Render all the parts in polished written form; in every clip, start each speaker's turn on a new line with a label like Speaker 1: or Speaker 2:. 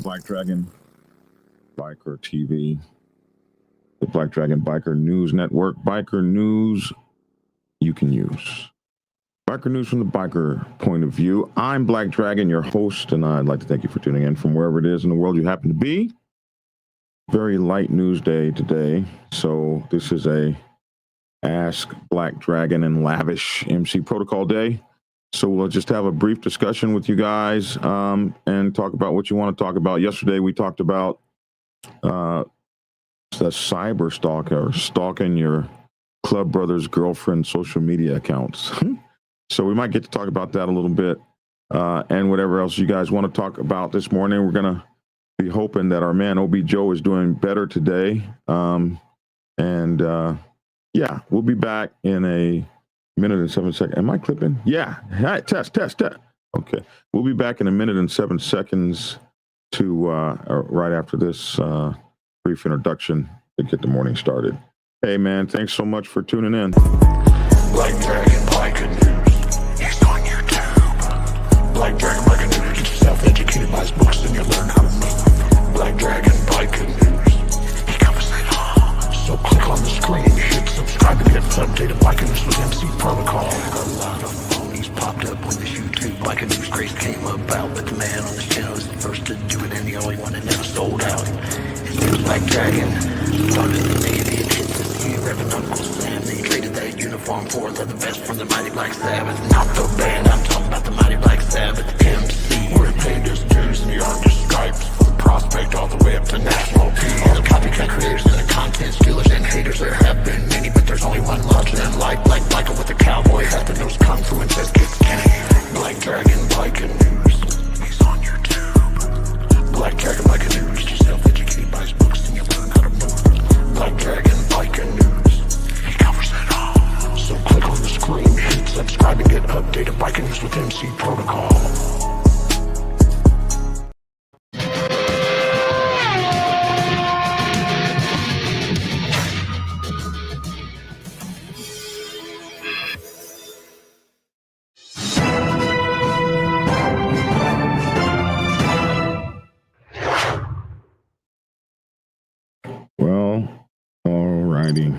Speaker 1: Black Dragon Biker TV, the Black Dragon Biker News Network, biker news you can use. Biker news from the biker point of view. I'm Black Dragon, your host, and I'd like to thank you for tuning in from wherever it is in the world you happen to be. Very light news day today, so this is a Ask Black Dragon and Lavish MC Protocol Day. So we'll just have a brief discussion with you guys and talk about what you want to talk about. Yesterday we talked about the cyber stalker, stalking your club brother's girlfriend's social media accounts. So we might get to talk about that a little bit and whatever else you guys want to talk about this morning. We're going to be hoping that our man Obie Joe is doing better today. Yeah, we'll be back in a minute and 7 seconds. Am I clipping? Yeah. Hi, test. Okay. We'll be back in a minute and 7 seconds to right after this brief introduction to get the morning started. Hey, man, thanks so much for tuning in.
Speaker 2: Black Dragon Biker News. He's on YouTube. Black Dragon Biker News. Get yourself educated by his books and you'll learn how to move. Black Dragon Biker News. He covers it all. So click on the screen, hit subscribe to get updated Biker News with MC Protocol. A lot of phonies popped up when this YouTube Biker News craze came about, but the man on this channel is the first to do it and the only one that never sold out. His name's Black Dragon. Started the Navy and hit the sea, Reverend Uncle Sam. They traded that uniform for the vest from the Mighty Black Sabbath. Not the band, I'm talking about the Mighty Black Sabbath MC. Where he paid his dues and he earned his stripes from prospect all the way up to national peace. All the copycat creators and the content stealers and haters, there have been many, but there's only one larger than life. Black Biker with a cowboy hat that knows kung fu and says kick Kenny. Black Dragon Biker News. He's on YouTube. Black Dragon Biker News. Just self-educated by his books and you'll learn how to move. Black Dragon Biker News. He covers it all. So click on the screen, hit subscribe and get updated Biker News with MC Protocol.
Speaker 1: Well, alrighty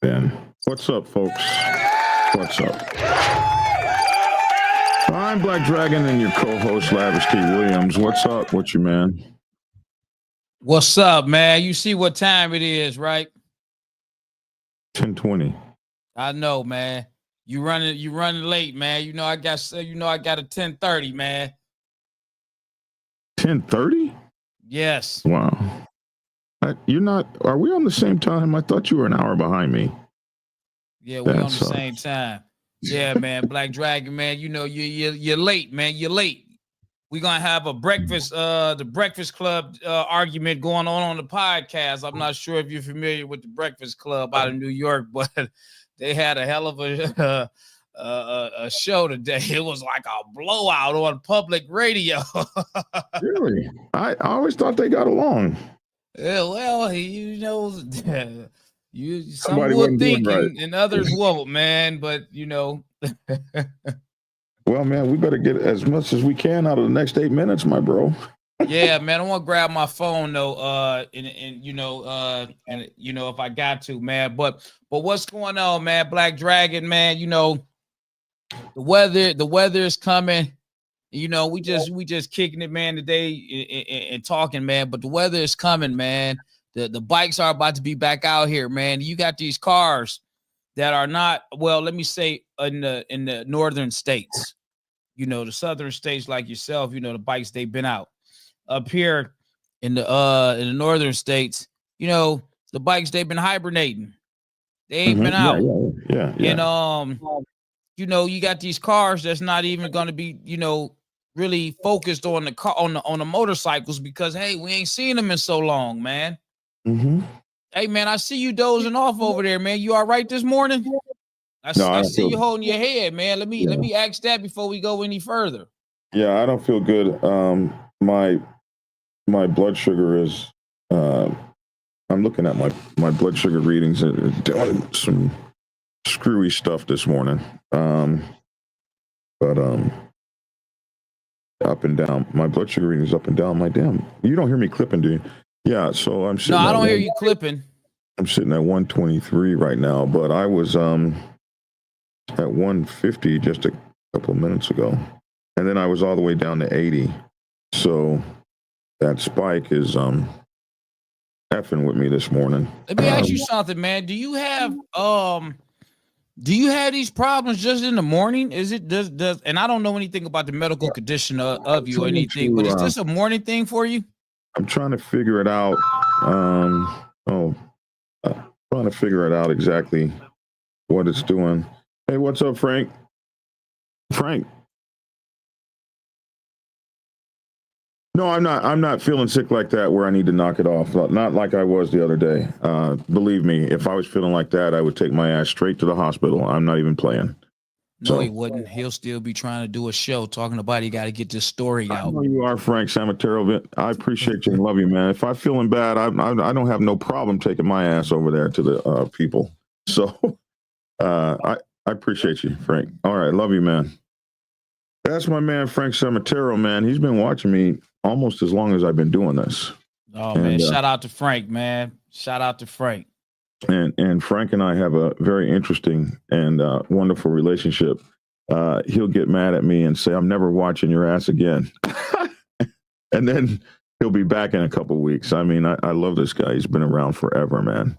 Speaker 1: then. What's up, folks? What's up? I'm Black Dragon and your co-host Lavish T. Williams. What's up with you, man?
Speaker 3: What's up, man? You see what time it is, right?
Speaker 1: 10:20.
Speaker 3: I know, man. You running late, man. You know I got a 10:30, man.
Speaker 1: 10:30?
Speaker 3: Yes.
Speaker 1: Wow. You're not. Are we on the same time? I thought you were an hour behind me.
Speaker 3: Yeah, we're on the same time. Yeah, man. Black Dragon, man. You know you're late, man. You're late. We're gonna have a breakfast, the Breakfast Club argument going on the podcast. I'm not sure if you're familiar with the Breakfast Club out of New York, but they had a hell of a show today. It was like a blowout on public radio.
Speaker 1: Really? I always thought they got along.
Speaker 3: Yeah, well, you know, some
Speaker 1: Somebody
Speaker 3: will
Speaker 1: wasn't doing
Speaker 3: think
Speaker 1: right.
Speaker 3: and others won't, man. But you know,
Speaker 1: Well, man, we better get as much as we can out of the next 8 minutes, my bro.
Speaker 3: yeah, man. I want to grab my phone though, and if I got to, man. But what's going on, man? Black Dragon, man. You know, the weather is coming. You know, we just kicking it, man, today and talking, man. But the weather is coming, man. The bikes are about to be back out here, man. You got these cars that are not, well, let me say in the northern states, you know, the southern states like yourself, you know, the bikes, they've been out. Up here in the northern states, you know, the bikes, they've been hibernating. They ain't been out.
Speaker 1: Yeah.
Speaker 3: And you know, you got these cars that's not even going to be, you know, really focused on the car on the motorcycles because hey, we ain't seen them in so long, man.
Speaker 1: Mm-hmm.
Speaker 3: Hey, man, I see you dozing off over there, man. You all right this morning? I see you holding your head, man. Let me ask that before we go any further.
Speaker 1: Yeah, I don't feel good. My blood sugar is. I'm looking at my blood sugar readings and doing some screwy stuff this morning. But up and down. My blood sugar reading is up and down. My damn, you don't hear me clipping, do you? Yeah. So I'm sitting.
Speaker 3: No, I don't hear you clipping.
Speaker 1: I'm sitting at 123 right now, but I was at 150 just a couple of minutes ago, and then I was all the way down to 80. So that spike is effing with me this morning.
Speaker 3: Let me ask you something, man. Do you have these problems just in the morning? Is it does and I don't know anything about the medical condition of you or anything, but is this a morning thing for you?
Speaker 1: I'm trying to figure it out. Trying to figure it out exactly what it's doing. Hey, what's up, Frank? Frank. No, I'm not feeling sick like that where I need to knock it off. Not like I was the other day. Believe me, if I was feeling like that, I would take my ass straight to the hospital. I'm not even playing.
Speaker 3: No, he wouldn't. He'll still be trying to do a show talking about he got to get this story out.
Speaker 1: I know you are, Frank Samatero. I appreciate you and love you, man. If I'm feeling bad, I don't have no problem taking my ass over there to the people. So I appreciate you, Frank. All right, love you, man. That's my man, Frank Samatero, man. He's been watching me almost as long as I've been doing this.
Speaker 3: Oh, man. Shout out to Frank, man. Shout out to Frank.
Speaker 1: And Frank and I have a very interesting and wonderful relationship. He'll get mad at me and say, I'm never watching your ass again. And then he'll be back in a couple of weeks. I mean, I love this guy. He's been around forever, man.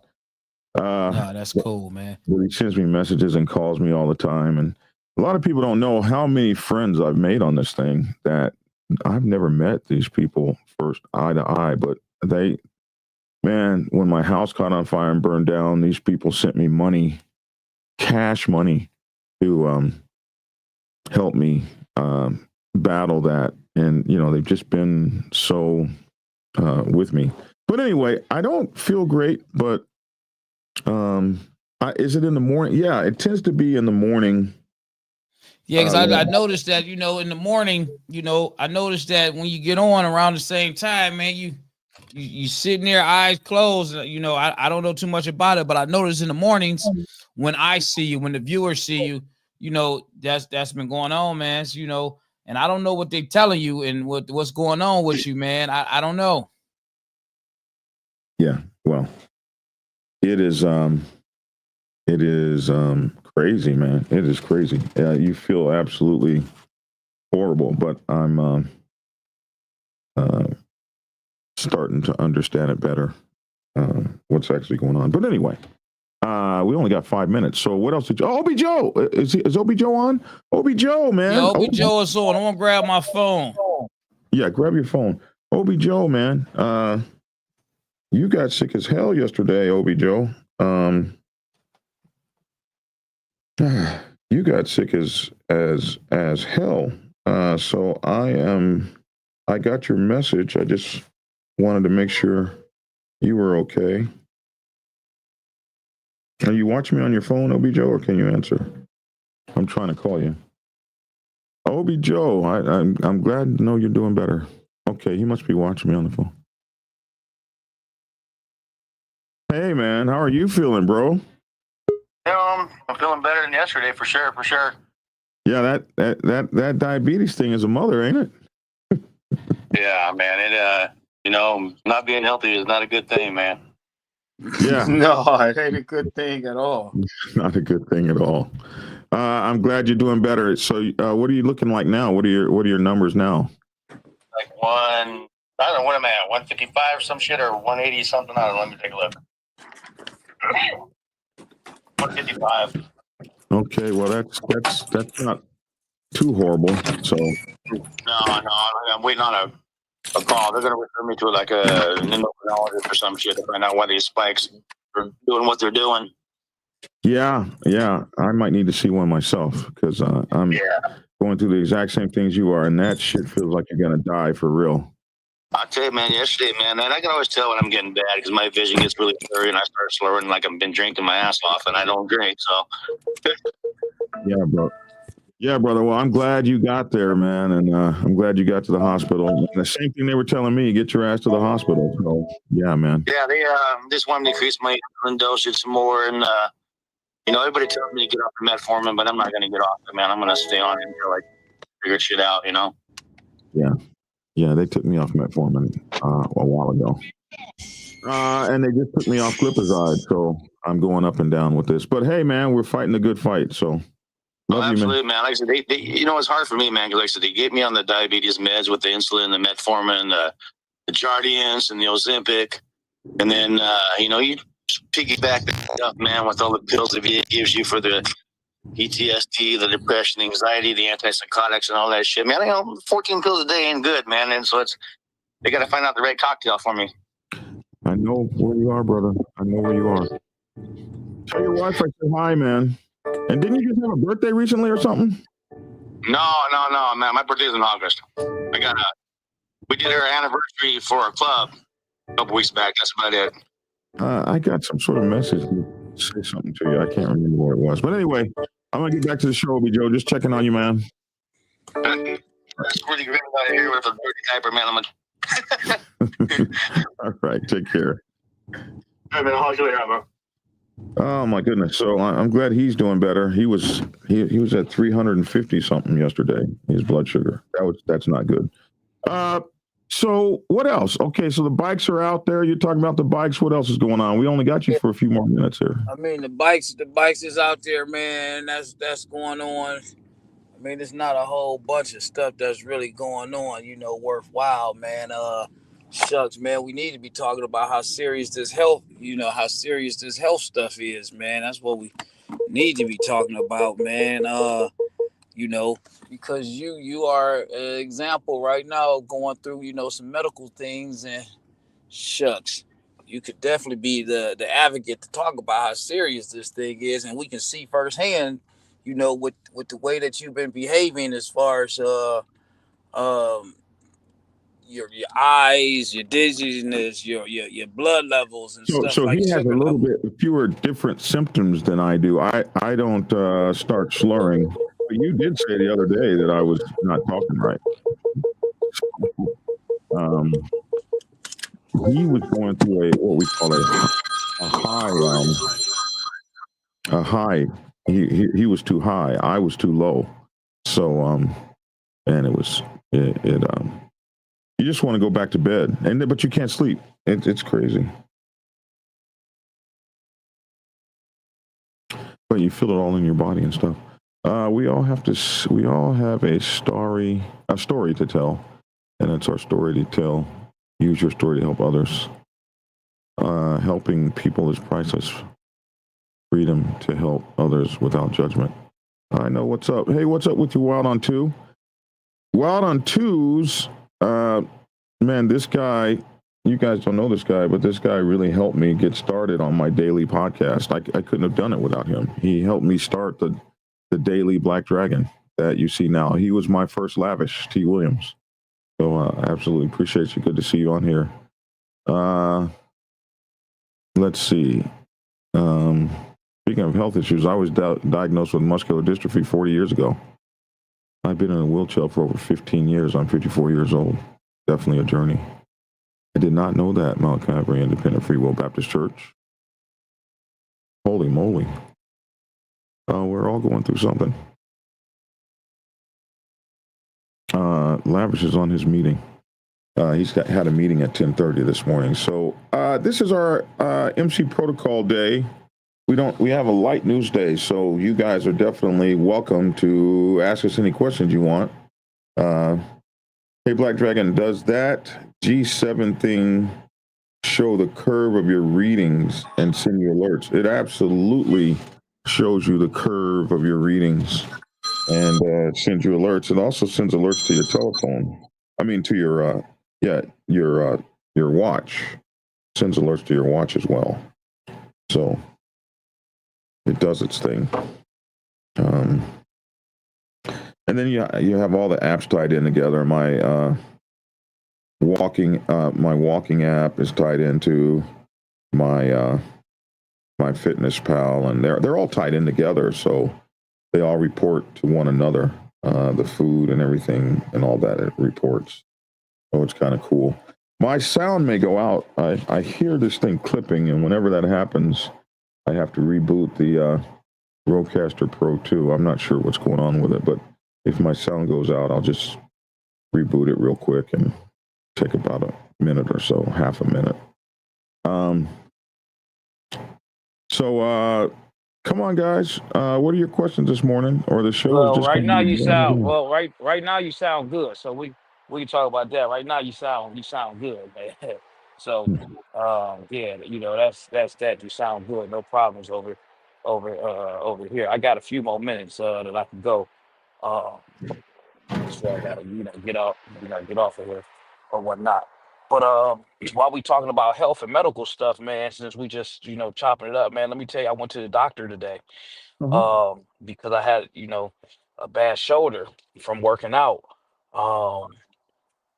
Speaker 3: That's cool, man.
Speaker 1: He sends me messages and calls me all the time. And a lot of people don't know how many friends I've made on this thing that I've never met these people first eye to eye, but man, when my house caught on fire and burned down, these people sent me money, cash money, to help me battle that. And, they've just been so with me. But anyway, I don't feel great, but is it in the morning? Yeah, it tends to be in the morning.
Speaker 3: Yeah, because I noticed that, in the morning, I noticed that when you get on around the same time, man, you sitting there, eyes closed. I don't know too much about it, but I noticed in the mornings when I see you, when the viewers see you, that's been going on, man. And I don't know what they're telling you and what's going on with you, man. I don't know.
Speaker 1: Yeah, well, it is crazy, man. It is crazy. You feel absolutely horrible, but I'm starting to understand it better, what's actually going on. But anyway, we only got 5 minutes. So what else did you? Oh, Obie Joe. Is Obie Joe on? Obie Joe, man.
Speaker 3: Yeah, Obie Joe is on. I'm gonna grab my phone.
Speaker 1: Yeah, grab your phone. Obie Joe, man. You got sick as hell yesterday, Obie Joe. You got sick as hell. So I got your message. I just wanted to make sure you were okay. Are you watching me on your phone, Obie Joe, or can you answer? I'm trying to call you. Obie Joe, I'm glad to know you're doing better. Okay, you must be watching me on the phone. Hey, man, how are you feeling, bro?
Speaker 4: I'm feeling better than yesterday, for sure.
Speaker 1: Yeah, that diabetes thing is a mother, ain't it?
Speaker 4: Yeah, man. It not being healthy is not a good thing, man.
Speaker 1: Yeah.
Speaker 5: No, it ain't a good thing at all.
Speaker 1: Not a good thing at all. I'm glad you're doing better. So, what are you looking like now? What are your numbers now?
Speaker 4: Like I don't know, what am I at? 155 or some shit, or 180 something? I don't know. Let me take a look. 155.
Speaker 1: Okay, well that's not too horrible. So
Speaker 4: No, I'm waiting on a call. They're gonna refer me to like an endocrinologist or some shit to find out why these spikes are doing what they're doing.
Speaker 1: Yeah, I might need to see one myself because I'm going through the exact same things you are, and that shit feels like you're gonna die for real.
Speaker 4: I'll tell you, man, yesterday, man, and I can always tell when I'm getting bad because my vision gets really blurry and I start slurring like I've been drinking my ass off, and I don't drink, so.
Speaker 1: Yeah, brother. Well, I'm glad you got there, man, and I'm glad you got to the hospital. And the same thing they were telling me, get your ass to the hospital. So, yeah, man.
Speaker 4: Yeah, they just want me to increase my insulin dosage some more, and everybody tells me to get off the metformin, but I'm not going to get off it, man. I'm going to stay on it until I figure shit out,
Speaker 1: Yeah, they took me off metformin a while ago. And they just took me off glipizide, so I'm going up and down with this. But hey, man, we're fighting a good fight, so love you,
Speaker 4: absolutely, man. Like I said, they it's hard for me, man, because like I saed, they get me on the diabetes meds with the insulin, the metformin, the Jardiance, and the Ozempic, and then you piggyback that up, man, with all the pills that it gives you for the PTSD, the depression, anxiety, the antipsychotics, and all that shit, man. 14 pills a day ain't good, man, and so they got to find out the right cocktail for me.
Speaker 1: I know where you are, brother. I know where you are. Tell your wife I said hi, man. And didn't you just have a birthday recently or something?
Speaker 4: No, man. My birthday's in August. We did our anniversary for our club a couple weeks back. That's about it.
Speaker 1: I got some sort of message to say something to you. I can't remember what it was. But anyway, I'm going to get back to the show, Obie Joe. Just checking on you, man.
Speaker 4: That's really great about here with a dirty diaper, man.
Speaker 1: All right. Take care.
Speaker 4: All right, man. I'll you later, bro.
Speaker 1: Oh my goodness! So I'm glad he's doing better. He was at 350 something yesterday. His blood sugar. That's not good. So what else? Okay, so the bikes are out there. You're talking about the bikes. What else is going on? We only got you for a few more minutes here.
Speaker 5: I mean, the bikes is out there, man. That's going on. I mean, it's not a whole bunch of stuff that's really going on, worthwhile, man. Shucks, man, we need to be talking about how serious this health stuff is, man. That's what we need to be talking about, man. Because you are an example right now going through, some medical things, and shucks, you could definitely be the advocate to talk about how serious this thing is, and we can see firsthand, with the way that you've been behaving as far as your eyes, your dizziness, your blood levels and stuff.
Speaker 1: So
Speaker 5: like
Speaker 1: he has a little
Speaker 5: level.
Speaker 1: bit fewer different symptoms than I do. I don't start slurring. But you did say the other day that I was not talking right. He was going through what we call a high. He was too high. I was too low. So and you just want to go back to bed, but you can't sleep. It's crazy. But you feel it all in your body and stuff. We all have a story to tell, and it's our story to tell. Use your story to help others. Helping people is priceless. Freedom to help others without judgment. I know what's up. Hey, what's up with you, Wild on Two? Wild on Twos. Man, this guy. You guys don't know this guy, but this guy really helped me get started on my daily podcast. I couldn't have done it without him. He helped me start the daily Black Dragon that you see now. He was my first Lavish, T. Williams. So I absolutely appreciate you. Good to see you on here. Let's see. Speaking of health issues, I was diagnosed with muscular dystrophy 40 years ago. I've been in a wheelchair for over 15 years. I'm 54 years old. Definitely a journey. I did not know that, Mount Calvary Independent Free Will Baptist Church. Holy moly. We're all going through something. Lavish is on his meeting. He's had a meeting at 10:30 this morning. So this is our MC Protocol Day. We have a light news day, so you guys are definitely welcome to ask us any questions you want. Hey, Black Dragon, does that G7 thing show the curve of your readings and send you alerts? It absolutely shows you the curve of your readings and sends you alerts. It also sends alerts to your telephone. I mean, to your watch. Sends alerts to your watch as well. So it does its thing. And then you have all the apps tied in together. My walking app is tied into my Fitness Pal, and they're all tied in together. So they all report to one another. The food and everything and all that it reports. So it's kind of cool. My sound may go out. I hear this thing clipping, and whenever that happens, I have to reboot the Rodecaster Pro 2. I'm not sure what's going on with it, but if my sound goes out, I'll just reboot it real quick and take about a minute or so, half a minute. So come on, guys. What are your questions this morning, or the show
Speaker 5: Well,
Speaker 1: is just
Speaker 5: right
Speaker 1: going
Speaker 5: now
Speaker 1: to
Speaker 5: you
Speaker 1: be
Speaker 5: sound well. Right now you sound good. So we can talk about that. Right now you sound good, man. So yeah, that's that. You sound good. No problems over here. I got a few more minutes that I can go. Uh, so I gotta get off of here or whatnot. But while we talking about health and medical stuff, man, since we just chopping it up, man, let me tell you, I went to the doctor today because I had a bad shoulder from working out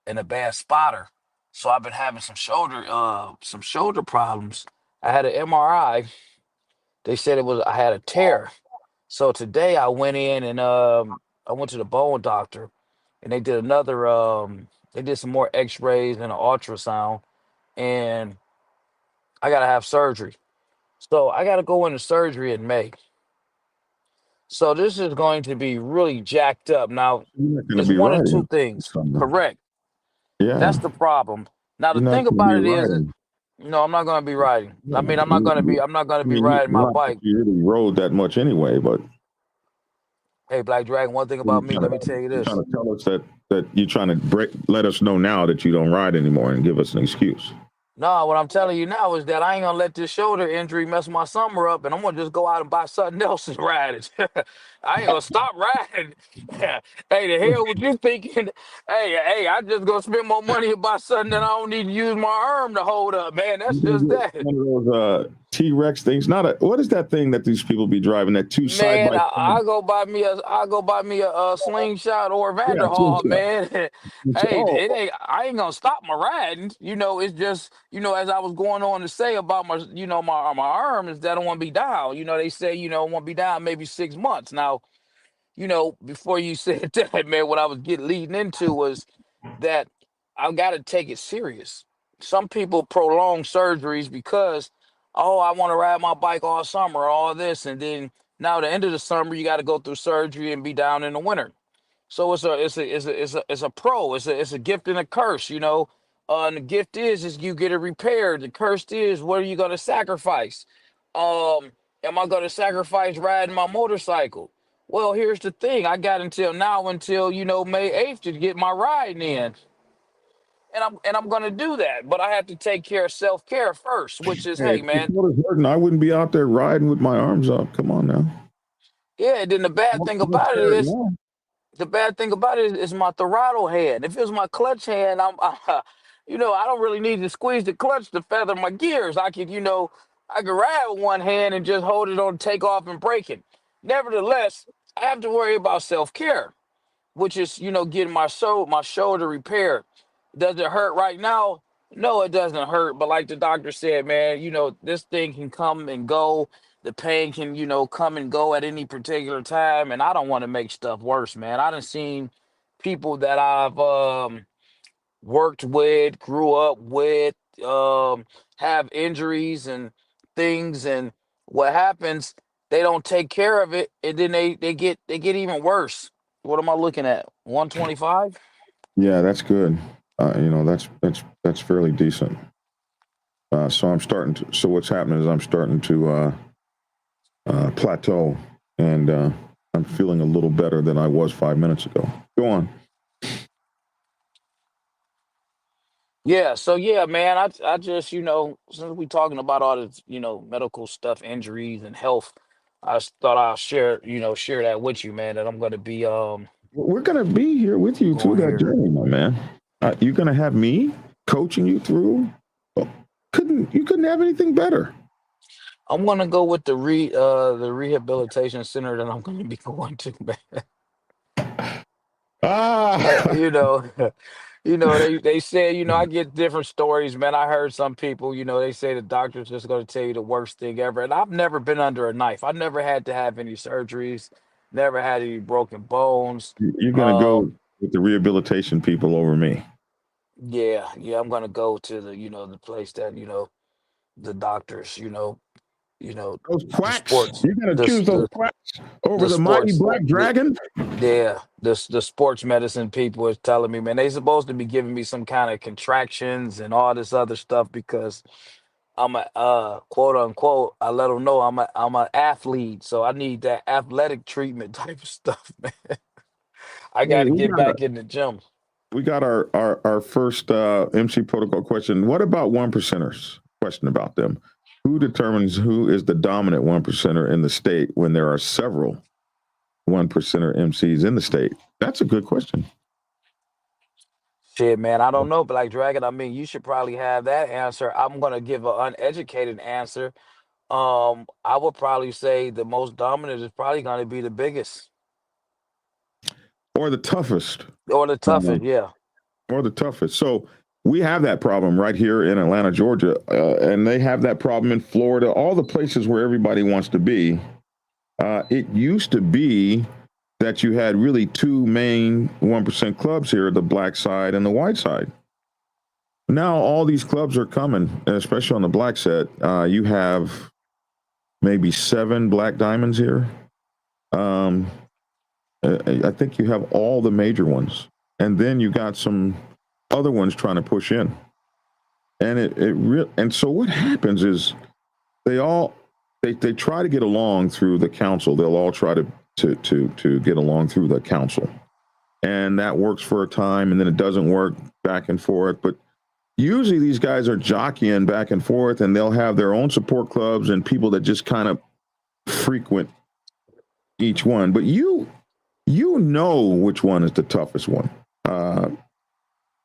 Speaker 5: and a bad spotter. So I've been having some shoulder problems. I had an MRI. They said I had a tear. So today I went in and I went to the bone doctor and they did some more x-rays and an ultrasound, and I gotta have surgery. So I gotta go into surgery in May. So this is going to be really jacked up. Now,
Speaker 1: You're not going to
Speaker 5: it's
Speaker 1: be
Speaker 5: one of two
Speaker 1: riding.
Speaker 5: things. Correct. That's
Speaker 1: Yeah,
Speaker 5: the problem. Now the
Speaker 1: you're not
Speaker 5: thing
Speaker 1: going to be
Speaker 5: about it is that
Speaker 1: riding.
Speaker 5: no, I'm not gonna be riding.
Speaker 1: Yeah.
Speaker 5: I mean, I'm not gonna
Speaker 1: I
Speaker 5: be
Speaker 1: mean,
Speaker 5: riding my
Speaker 1: not that
Speaker 5: bike.
Speaker 1: you really rode that much anyway, but
Speaker 5: Hey, Black Dragon, one thing
Speaker 1: you're
Speaker 5: about me, let me tell you this.
Speaker 1: trying to tell us that you're trying to let us know now that you don't ride anymore and give us an excuse.
Speaker 5: No, what I'm telling you now is that I ain't gonna let this shoulder injury mess my summer up, and I'm gonna just go out and buy something else and ride it. I ain't gonna stop riding. Hey, the hell what you thinking? Hey, I just gonna spend more money and buy something that I don't need to use my arm to hold up, man. That's just that.
Speaker 1: One of those T-Rex things. What is that thing that these people be driving? That two side
Speaker 5: Man,
Speaker 1: by
Speaker 5: I
Speaker 1: side.
Speaker 5: go buy me a slingshot or a
Speaker 1: Yeah,
Speaker 5: Vanderhall,
Speaker 1: slingshot.
Speaker 5: man. Hey,
Speaker 1: Oh,
Speaker 5: it ain't. I ain't gonna stop my riding. It's just as I was going on to say about my arm is that I don't want to be down. They say I want to be down maybe 6 months. Now, before you said that, man, what I was leading into was that I've got to take it serious. Some people prolong surgeries because, oh, I want to ride my bike all summer, all this, and then now the end of the summer you got to go through surgery and be down in the winter. So it's a gift and a curse, and the gift is you get it repaired. The curse is, what are you going to sacrifice? Am I going to sacrifice riding my motorcycle? Well, here's the thing. I got until May 8th to get my riding in. And I'm gonna do that, but I have to take care of self-care first, which is,
Speaker 1: hey,
Speaker 5: hey,
Speaker 1: if your
Speaker 5: man,
Speaker 1: shoulder's hurting, I wouldn't be out there riding with my arms up. Come on now.
Speaker 5: yeah. Then
Speaker 1: Yeah.
Speaker 5: the bad thing about it is my throttle hand. If it was my clutch hand, I don't really need to squeeze the clutch to feather my gears. I could ride with one hand and just hold it on takeoff and braking. Nevertheless, I have to worry about self-care, which is getting my shoulder repaired. Does it hurt right now? No, it doesn't hurt. But like the doctor said, man, this thing can come and go. The pain can come and go at any particular time, and I don't want to make stuff worse, man. I done seen people that I've worked with, grew up with, have injuries and things, and what happens, they don't take care of it, and then they get even worse. What am I looking at? 125?
Speaker 1: Yeah, that's good. That's fairly decent. So I'm starting to. So what's happening is I'm starting to plateau, and I'm feeling a little better than I was 5 minutes ago. Go on.
Speaker 5: Yeah, so yeah, man, I just, since we talking about all this, medical stuff, injuries and health, I just thought I'll share that with you, man, that I'm gonna be
Speaker 1: We're gonna be here with you through
Speaker 5: going
Speaker 1: that
Speaker 5: here.
Speaker 1: journey, my man. You're gonna have me coaching you through. Well, you couldn't have anything better.
Speaker 5: I'm gonna go with the rehabilitation center that I'm gonna be going to, man.
Speaker 1: Ah,
Speaker 5: They say, I get different stories, man. I heard some people, they say the doctor's just going to tell you the worst thing ever. And I've never been under a knife. I never had to have any surgeries, never had any broken bones.
Speaker 1: you're gonna go
Speaker 5: Um,
Speaker 1: with the rehabilitation people over me.
Speaker 5: yeah, I'm going to go to the place that, the doctors, You know,
Speaker 1: Those
Speaker 5: the
Speaker 1: quacks.
Speaker 5: sports,
Speaker 1: You're gonna choose those quacks over the mighty
Speaker 5: sports,
Speaker 1: Black Dragon?
Speaker 5: the sports medicine people is telling me, man, they supposed to be giving me some kind of contractions and all this other stuff because I'm a quote unquote. I let them know I'm an athlete, so I need that athletic treatment type of stuff, man. I got
Speaker 1: Hey,
Speaker 5: to get back in the gym.
Speaker 1: we got our first MC protocol question. What about one percenters? Question about them. Who determines who is the dominant one percenter in the state when there are several one percenter MCs in the state? That's a good question.
Speaker 5: Shit, man, I don't know, Black Dragon. I mean, you should probably have that answer. I'm gonna give an uneducated answer. I would probably say the most dominant is probably gonna be the biggest
Speaker 1: Or the toughest.
Speaker 5: or the toughest. Yeah.
Speaker 1: Or the toughest. So we have that problem right here in Atlanta, Georgia, and they have that problem in Florida, all the places where everybody wants to be. It used to be that you had really two main 1% clubs here, the black side and the white side. Now all these clubs are coming, especially on the black set. You have maybe 7 black diamonds here. I think you have all the major ones, and then you got some other ones trying to push in. And and so what happens is they try to get along through the council. They'll all try to get along through the council, and that works for a time, and then it doesn't work, back and forth. But usually these guys are jockeying back and forth, and they'll have their own support clubs and people that just kind of frequent each one. But you know which one is the toughest one.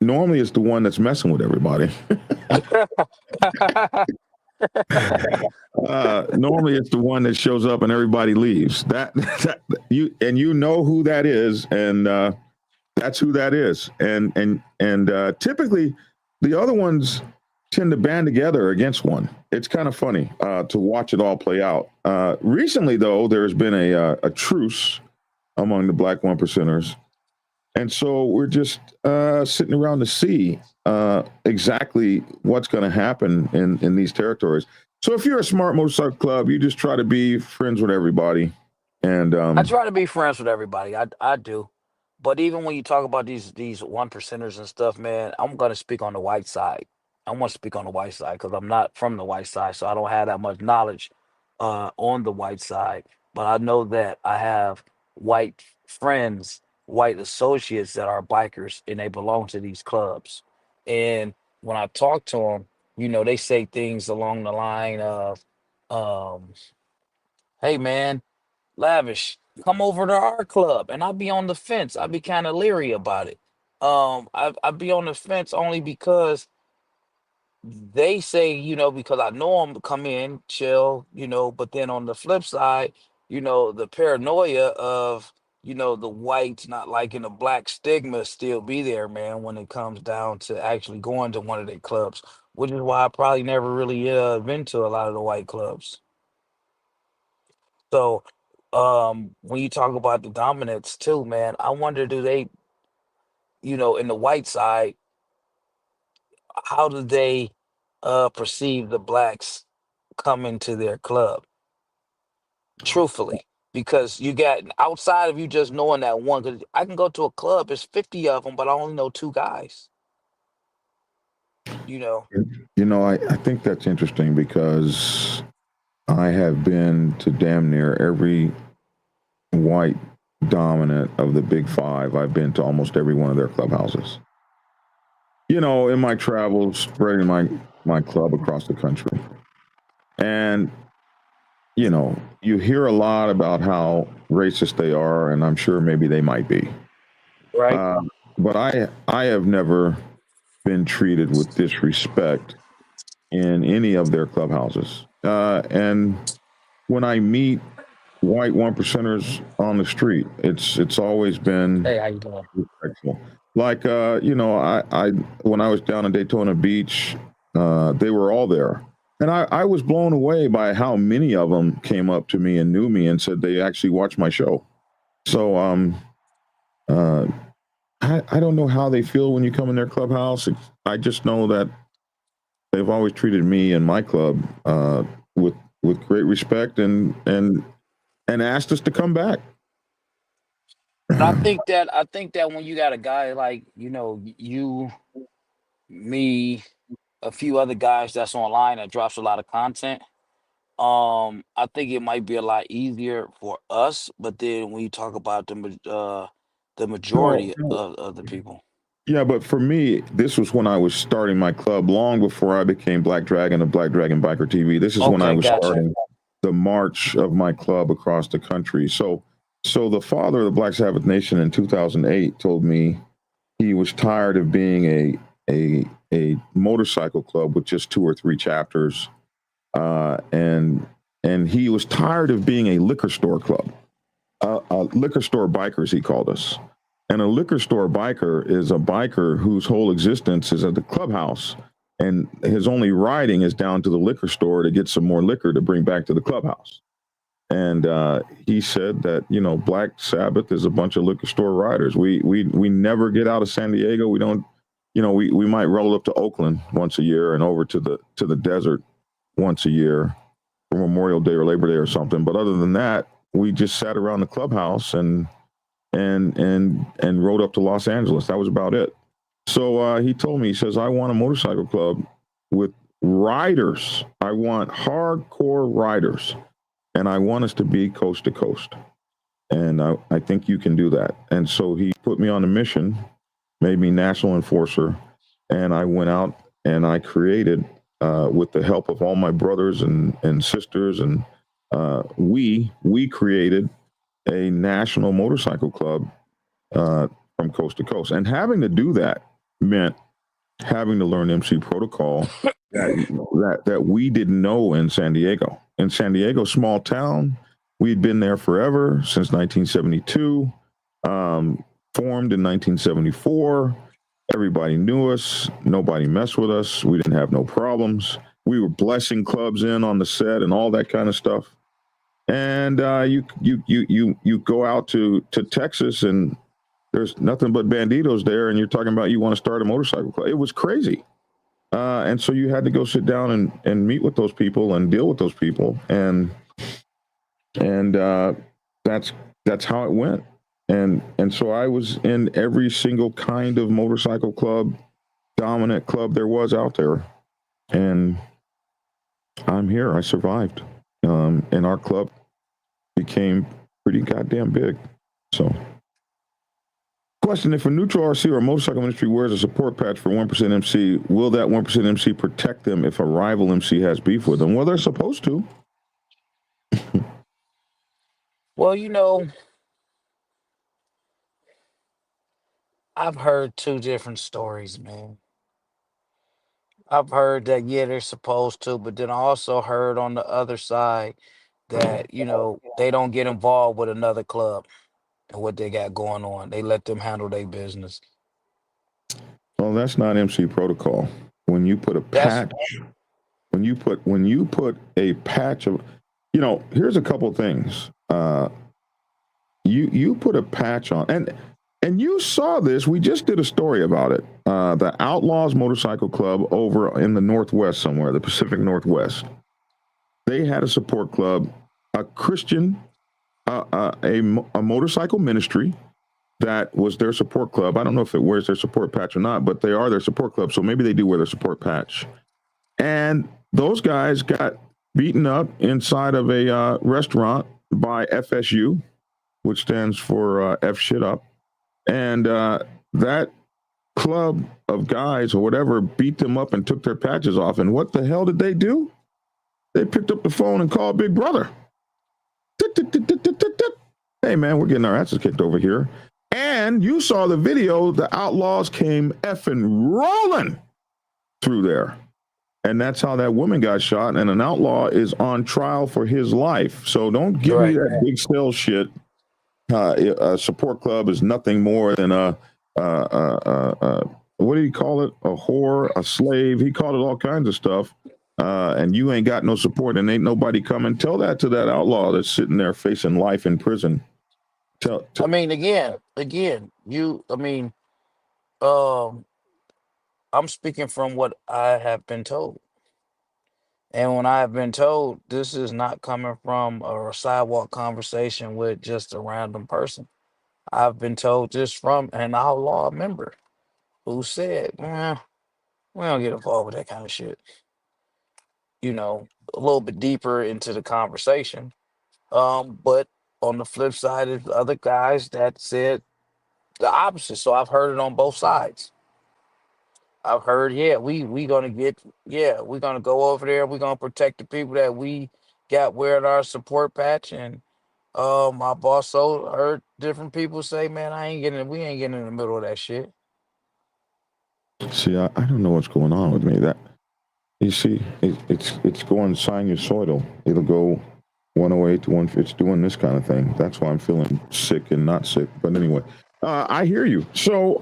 Speaker 1: Normally it's the one that's messing with everybody. Normally it's the one that shows up and everybody leaves. That you know who that is, and that's who that is. And typically the other ones tend to band together against one. It's kind of funny to watch it all play out. Recently though, there's been a truce among the black 1%ers. And so we're just sitting around to see exactly what's going to happen in these territories. So if you're a smart motorcycle club, you just try to be friends with everybody. And
Speaker 5: I try to be friends with everybody. I do. But even when you talk about these 1%ers and stuff, man, I'm gonna speak on the white side. I want to speak on the white side because I'm not from the white side, so I don't have that much knowledge on the white side. But I know that I have white friends, white associates that are bikers, and they belong to these clubs. And when I talk to them, they say things along the line of, um, "Hey, man, Lavish, come over to our club," and I'll be on the fence. I'll be kind of leery about it. I'd be on the fence only because they say, because I know them, come in, chill, but then on the flip side, the paranoia of, the whites not liking the black stigma still be there, man, when it comes down to actually going to one of their clubs, which is why I probably never really been to a lot of the white clubs. So, when you talk about the dominance too, man, I wonder, do they, in the white side, how do they perceive the blacks coming to their club? Truthfully, because you got outside of you just knowing that one, because I can go to a club, there's 50 of them, but I only know 2 guys.
Speaker 1: I think that's interesting because I have been to damn near every white dominant of the big 5. I've been to almost every one of their clubhouses. In my travels, spreading my club across the country. And, you hear a lot about how racist they are, and I'm sure maybe they might be.
Speaker 5: Right.
Speaker 1: But I have never been treated with disrespect in any of their clubhouses. And when I meet white 1%ers on the street, it's always been
Speaker 5: Hey, how you doing?
Speaker 1: respectful. Like, I when I was down in Daytona Beach, they were all there. And I was blown away by how many of them came up to me and knew me and said they actually watched my show. So I don't know how they feel when you come in their clubhouse. I just know that they've always treated me and my club with with great respect and asked us to come back.
Speaker 5: And I think that when you got a guy like, you know, you, me, a few other guys that's online that drops a lot of content, I think it might be a lot easier for us. But then when you talk about the majority of the people.
Speaker 1: Yeah, but for me, this was when I was starting my club, long before I became Black Dragon of Black Dragon Biker TV. This is when I
Speaker 5: Okay,
Speaker 1: was
Speaker 5: gotcha.
Speaker 1: starting the march of my club across the country. So the father of the Black Sabbath Nation in 2008 told me he was tired of being a motorcycle club with just 2 or 3 chapters, and he was tired of being a liquor store club, liquor store bikers, he called us. And a liquor store biker is a biker whose whole existence is at the clubhouse, and his only riding is down to the liquor store to get some more liquor to bring back to the clubhouse. And he said that, you know, Black Sabbath is a bunch of liquor store riders. We never get out of San Diego. We don't, you know, we might roll up to Oakland once a year and over to the desert once a year for Memorial Day or Labor Day or something. But other than that, we just sat around the clubhouse and rode up to Los Angeles. That was about it. So he told me, he says, I want a motorcycle club with riders. I want hardcore riders, and I want us to be coast to coast. And I think you can do that. And so he put me on a mission, made me national enforcer, and I went out and I created, with the help of all my brothers and sisters, and we created a national motorcycle club from coast to coast. And having to do that meant having to learn MC protocol that we didn't know in San Diego. In San Diego, small town, we'd been there forever, since 1972, formed in 1974. Everybody knew us. Nobody messed with us. We didn't have no problems. We were blessing clubs in on the set and all that kind of stuff. And you go out to Texas, and there's nothing but banditos there, and you're talking about you want to start a motorcycle club. It was crazy. And so you had to go sit down and meet with those people and deal with those people. And that's how it went. And so I was in every single kind of motorcycle club, dominant club there was out there. And I'm here. I survived. And our club became pretty goddamn big. So, question: if a neutral RC or a motorcycle ministry wears a support patch for 1% MC, will that 1% MC protect them if a rival MC has beef with them? Well, they're supposed to.
Speaker 5: Well, you know, I've heard 2 different stories, man. I've heard that, yeah, they're supposed to, but then I also heard on the other side that, you know, they don't get involved with another club and what they got going on. They let them handle their business.
Speaker 1: Well, that's not MC protocol. When you put a patch, when you put a patch of, you know, here's a couple things. You put a patch on, and you saw this. We just did a story about it. The Outlaws Motorcycle Club over in the Northwest somewhere, the Pacific Northwest. They had a support club, a Christian, a motorcycle ministry that was their support club. I don't know if it wears their support patch or not, but they are their support club. So maybe they do wear their support patch. And those guys got beaten up inside of a restaurant by FSU, which stands for F shit up. And that club of guys or whatever beat them up and took their patches off. And what the hell did they do? They picked up the phone and called Big Brother. Hey, man, we're getting our asses kicked over here. And you saw the video. The Outlaws came effing rolling through there. And that's how that woman got shot. And an outlaw is on trial for his life. So don't give me that big sales shit. A support club is nothing more than what do you call it? A whore, a slave. He called it all kinds of stuff. And you ain't got no support, and ain't nobody coming. Tell that to that outlaw that's sitting there facing life in prison.
Speaker 5: I mean, again, I'm speaking from what I have been told. And when I have been told this is not coming from a sidewalk conversation with just a random person, I've been told this from an outlaw member who said, we don't get involved with that kind of shit. You know, a little bit deeper into the conversation. But on the flip side, there's other guys that said the opposite. So I've heard it on both sides. I've heard, yeah, we gonna get, yeah, we're gonna go over there. We're gonna protect the people that we got wearing our support patch. And I've also heard different people say, man, we ain't getting in the middle of that shit.
Speaker 1: See, I don't know what's going on with me. That you see, it's going sinusoidal. It'll go 108 to 150. It's doing this kind of thing. That's why I'm feeling sick and not sick. But anyway, I hear you. So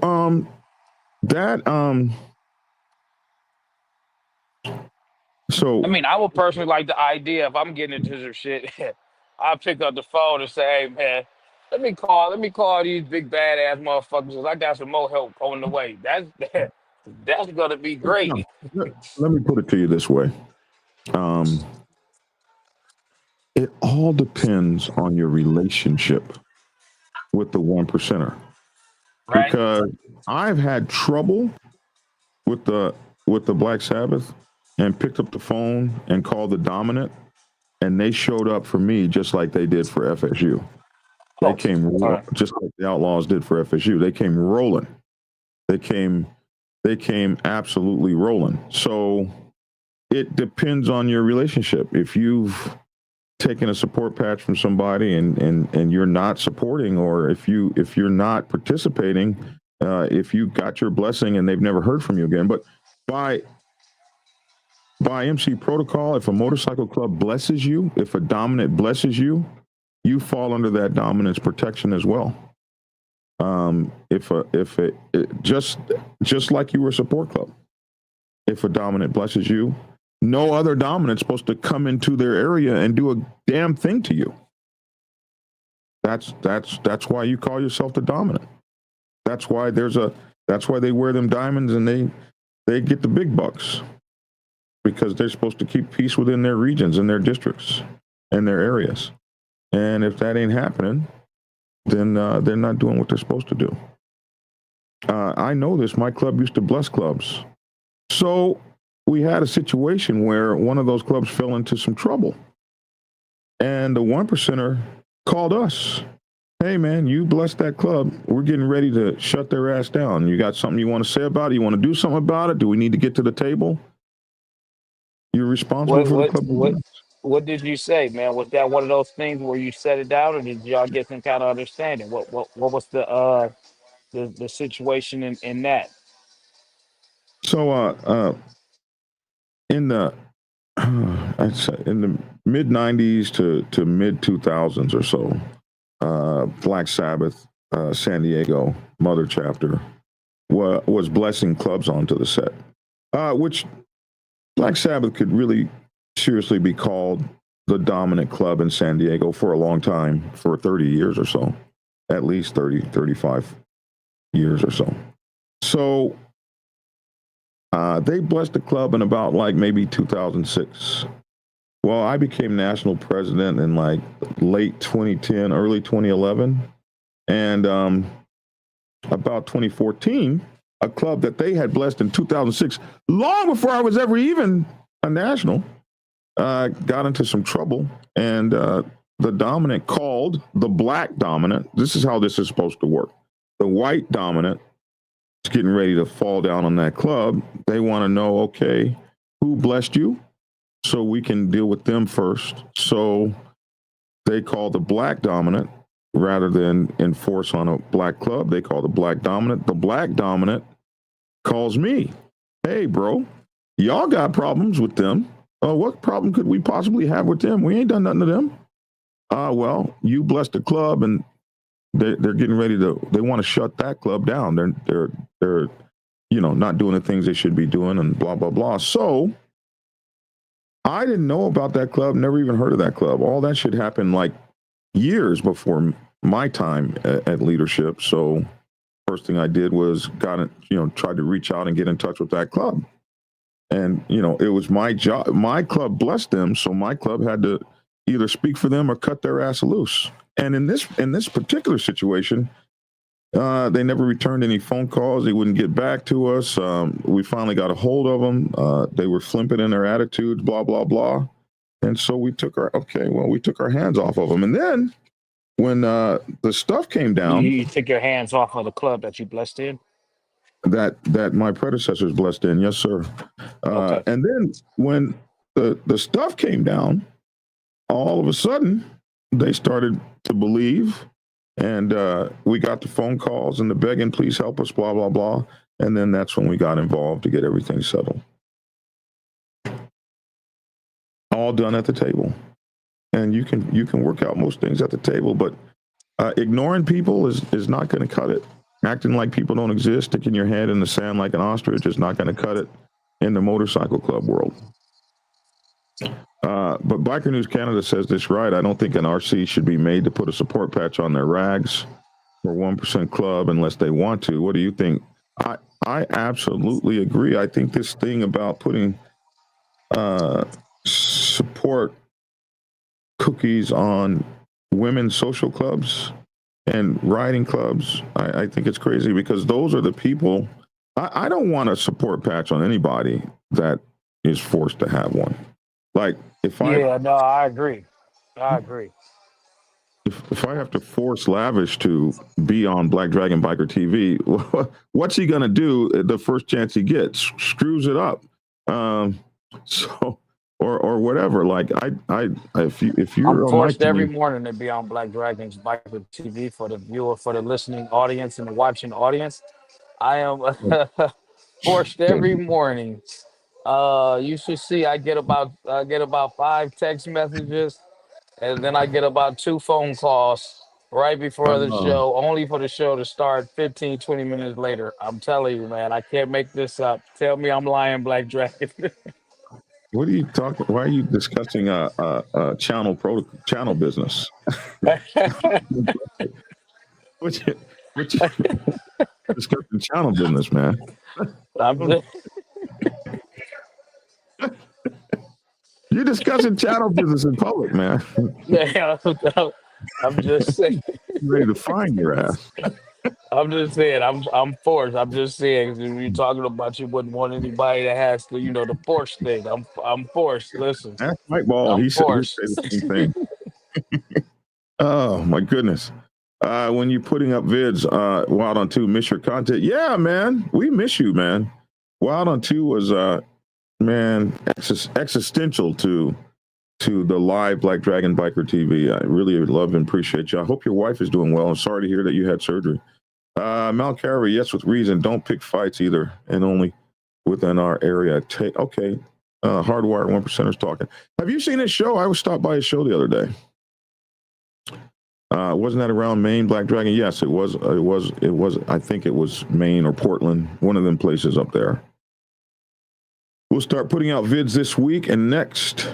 Speaker 1: so
Speaker 5: I mean, I would personally like the idea if I'm getting into some shit, I'll pick up the phone and say, hey man, let me call these big badass motherfuckers 'cause I got some more help on the way. That's gonna be great.
Speaker 1: no, let me put it to you this way. It all depends on your relationship with the one percenter.
Speaker 5: Right?
Speaker 1: Because I've had trouble with the Black Sabbath and picked up the phone and called the dominant, and they showed up for me just like they did for FSU. They
Speaker 5: Oh,
Speaker 1: came
Speaker 5: all right.
Speaker 1: just like the Outlaws did for FSU. They came rolling. They came absolutely rolling. So it depends on your relationship. If you've taken a support patch from somebody and you're not supporting, or if you're not participating, if you got your blessing and they've never heard from you again. But by MC protocol, if a motorcycle club blesses you, if a dominant blesses you, you fall under that dominance protection as well. Just like you were a support club, if a dominant blesses you, no other dominant's supposed to come into their area and do a damn thing to you. That's why you call yourself the dominant. That's why they wear them diamonds and they get the big bucks, because they're supposed to keep peace within their regions and their districts and their areas. And if that ain't happening, then they're not doing what they're supposed to do. I know this. My club used to bless clubs. So we had a situation where one of those clubs fell into some trouble. And the one percenter called us. Hey, man, you blessed that club. We're getting ready to shut their ass down. You got something you want to say about it? You want to do something about it? Do we need to get to the table? You're responsible
Speaker 5: What
Speaker 1: for the
Speaker 5: what
Speaker 1: club.
Speaker 5: what what did you say, man? Was that one of those things where you set it down, or did y'all get some kind of understanding? What was the situation in that?
Speaker 1: So in the I'd say in the mid 90s to mid 2000s or so, Black Sabbath, San Diego Mother Chapter was blessing clubs onto the set, which Black Sabbath could really seriously be called the dominant club in San Diego for a long time, for 30 years or so, at least 30, 35 years or so. So they blessed the club in about like maybe 2006. Well, I became national president in like late 2010, early 2011. And about 2014, a club that they had blessed in 2006, long before I was ever even a national, got into some trouble. And the dominant called the black dominant. This is how this is supposed to work. The white dominant is getting ready to fall down on that club. They want to know, okay, who blessed you? So we can deal with them first. So they call the black dominant rather than enforce on a black club. They call the black dominant. The black dominant calls me. Hey, bro, y'all got problems with them. What problem could we possibly have with them? We ain't done nothing to them. Well, you blessed the club, and they're getting ready to. They want to shut that club down. They're not doing the things they should be doing, and blah blah blah. So I didn't know about that club. Never even heard of that club. All that shit happened like years before my time at leadership. So first thing I did was tried to reach out and get in touch with that club. And it was my job. My club blessed them, so my club had to either speak for them or cut their ass loose. And in this particular situation, they never returned any phone calls. They wouldn't get back to us. We finally got a hold of them. They were flippant in their attitudes, blah blah blah. And so we took our hands off of them. And then when the stuff came down,
Speaker 5: You took your hands off of the club that you blessed in.
Speaker 1: that my predecessors blessed in, yes sir.
Speaker 5: Okay.
Speaker 1: And then when the stuff came down, all of a sudden they started to believe, and we got the phone calls and the begging, please help us, blah blah blah. And then that's when we got involved to get everything settled. All done at the table. And you can work out most things at the table, but ignoring people is not going to cut it. Acting like people don't exist, sticking your head in the sand like an ostrich is not going to cut it in the motorcycle club world. But Biker News Canada says this right. I don't think an RC should be made to put a support patch on their rags for 1% club unless they want to. What do you think? I absolutely agree. I think this thing about putting support cookies on women's social clubs and riding clubs, I think it's crazy, because those are the people. I don't want a support patch on anybody that is forced to have one. Like
Speaker 5: I agree.
Speaker 1: If I have to force Lavish to be on Black Dragon Biker TV, what's he gonna do the first chance he gets? Screws it up. Or whatever. Like if you're
Speaker 5: I'm
Speaker 1: on my
Speaker 5: forced every
Speaker 1: team,
Speaker 5: morning to be on Black Dragon's Biker TV for the viewer, for the listening audience and the watching audience. I am forced every morning. You should see I get about 5 text messages, and then I get about 2 phone calls right before the show, only for the show to start 15, 20 minutes later. I'm telling you, man, I can't make this up. Tell me I'm lying, Black Dragon.
Speaker 1: what are you talking? Why are you discussing channel business? What you discussing channel business, man?
Speaker 5: I'm just,
Speaker 1: You're discussing channel business in public, man.
Speaker 5: yeah, I'm just saying.
Speaker 1: Ready to find your ass.
Speaker 5: I'm just saying, I'm forced. I'm just saying, if you're talking about you wouldn't want anybody that has to, the force thing. I'm forced. Listen,
Speaker 1: That's Mike Ball.
Speaker 5: I'm
Speaker 1: He said
Speaker 5: forced.
Speaker 1: the same thing. Oh my goodness. When you're putting up vids, Wild on 2, miss your content. Yeah, man. We miss you, man. Wild on 2 was existential to the live Black Dragon Biker TV. I really love and appreciate you. I hope your wife is doing well. I'm sorry to hear that you had surgery. Mal Carey, yes, with reason. Don't pick fights either, and only within our area. Okay. Hardwired 1%ers talking. Have you seen his show? I was stopped by his show the other day. Wasn't that around Maine, Black Dragon? Yes, it was. I think it was Maine or Portland, one of them places up there. We'll start putting out vids this week and next.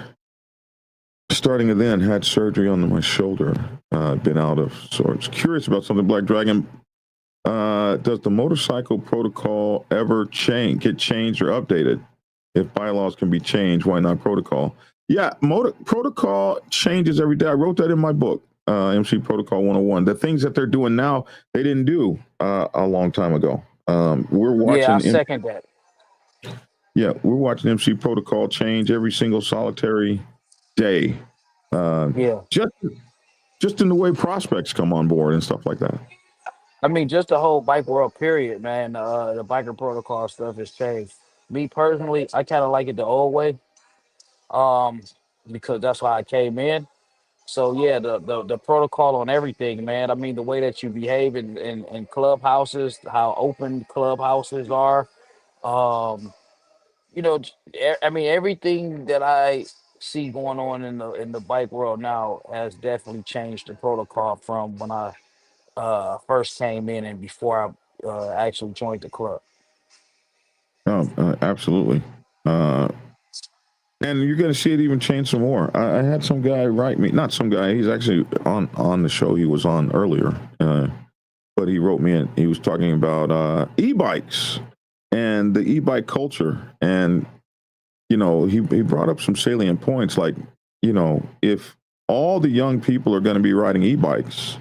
Speaker 1: Starting then, had surgery on my shoulder. Been out of sorts. Curious about something, Black Dragon. Does the motorcycle protocol ever get changed or updated? If bylaws can be changed, why not protocol? Yeah, protocol changes every day. I wrote that in my book, MC Protocol 101. The things that they're doing now, they didn't do a long time ago. We're watching.
Speaker 5: Yeah, I second that.
Speaker 1: Yeah, we're watching MC Protocol change every single solitary day. Just in the way prospects come on board and stuff like that.
Speaker 5: I mean, just the whole bike world period, man. The biker protocol stuff has changed. Me personally, I kind of like it the old way, because that's why I came in. So yeah, the protocol on everything, man. I mean, the way that you behave in clubhouses, how open clubhouses are. I mean, everything that I see going on in the bike world now has definitely changed the protocol from when I first came in and before I actually joined the club.
Speaker 1: Oh, absolutely. And you're going to see it even change some more. I had some guy write me, not some guy, he's actually on the show he was on earlier, but he wrote me in. He was talking about e-bikes and the e-bike culture. And he brought up some salient points, like, if all the young people are going to be riding e-bikes,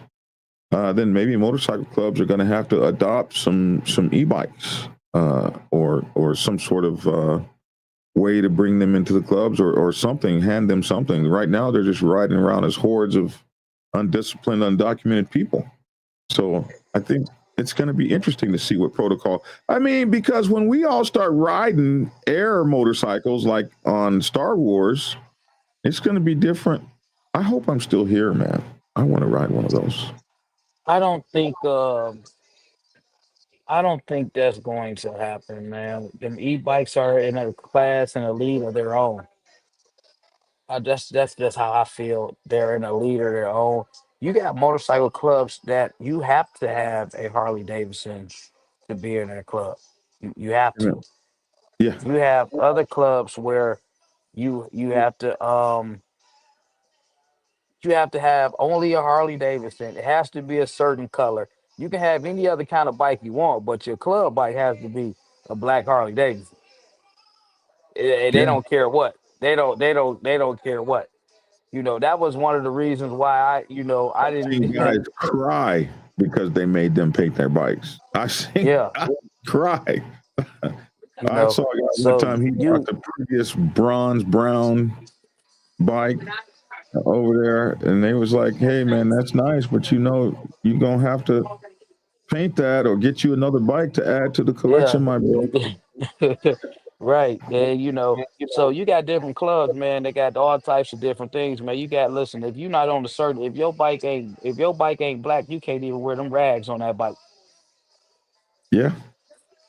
Speaker 1: then maybe motorcycle clubs are going to have to adopt some e-bikes, or some sort of way to bring them into the clubs, or something, hand them something. Right now, they're just riding around as hordes of undisciplined, undocumented people. So I think it's going to be interesting to see what protocol. I mean, because when we all start riding air motorcycles like on Star Wars, it's going to be different. I hope I'm still here, man. I want to ride one of those.
Speaker 5: I don't think that's going to happen, man. Them e-bikes are in a class and a league of their own. That's just how I feel. They're in a league of their own. You got motorcycle clubs that you have to have a Harley Davidson to be in their club. You have
Speaker 1: Yeah.
Speaker 5: to.
Speaker 1: Yeah.
Speaker 5: You have other clubs where you have to you have to have only a Harley Davidson. It has to be a certain color. You can have any other kind of bike you want, but your club bike has to be a black Harley Davidson. They don't care what. They don't care what. That was one of the reasons why I
Speaker 1: Seen
Speaker 5: didn't.
Speaker 1: guys cry because they made them paint their bikes. I seen
Speaker 5: Yeah,
Speaker 1: guys cry.
Speaker 5: you
Speaker 1: I
Speaker 5: know.
Speaker 1: saw a guy one
Speaker 5: So
Speaker 1: time, he brought
Speaker 5: you
Speaker 1: the previous bronze brown bike over there, and they was like, "Hey, man, that's nice, but you're gonna have to paint that or get you another bike to add to the
Speaker 5: yeah.
Speaker 1: collection, my bro."
Speaker 5: Right. And so you got different clubs, man. They got all types of different things, man. You got listen, if you're not on the certain if your bike ain't black, you can't even wear them rags on that bike.
Speaker 1: Yeah,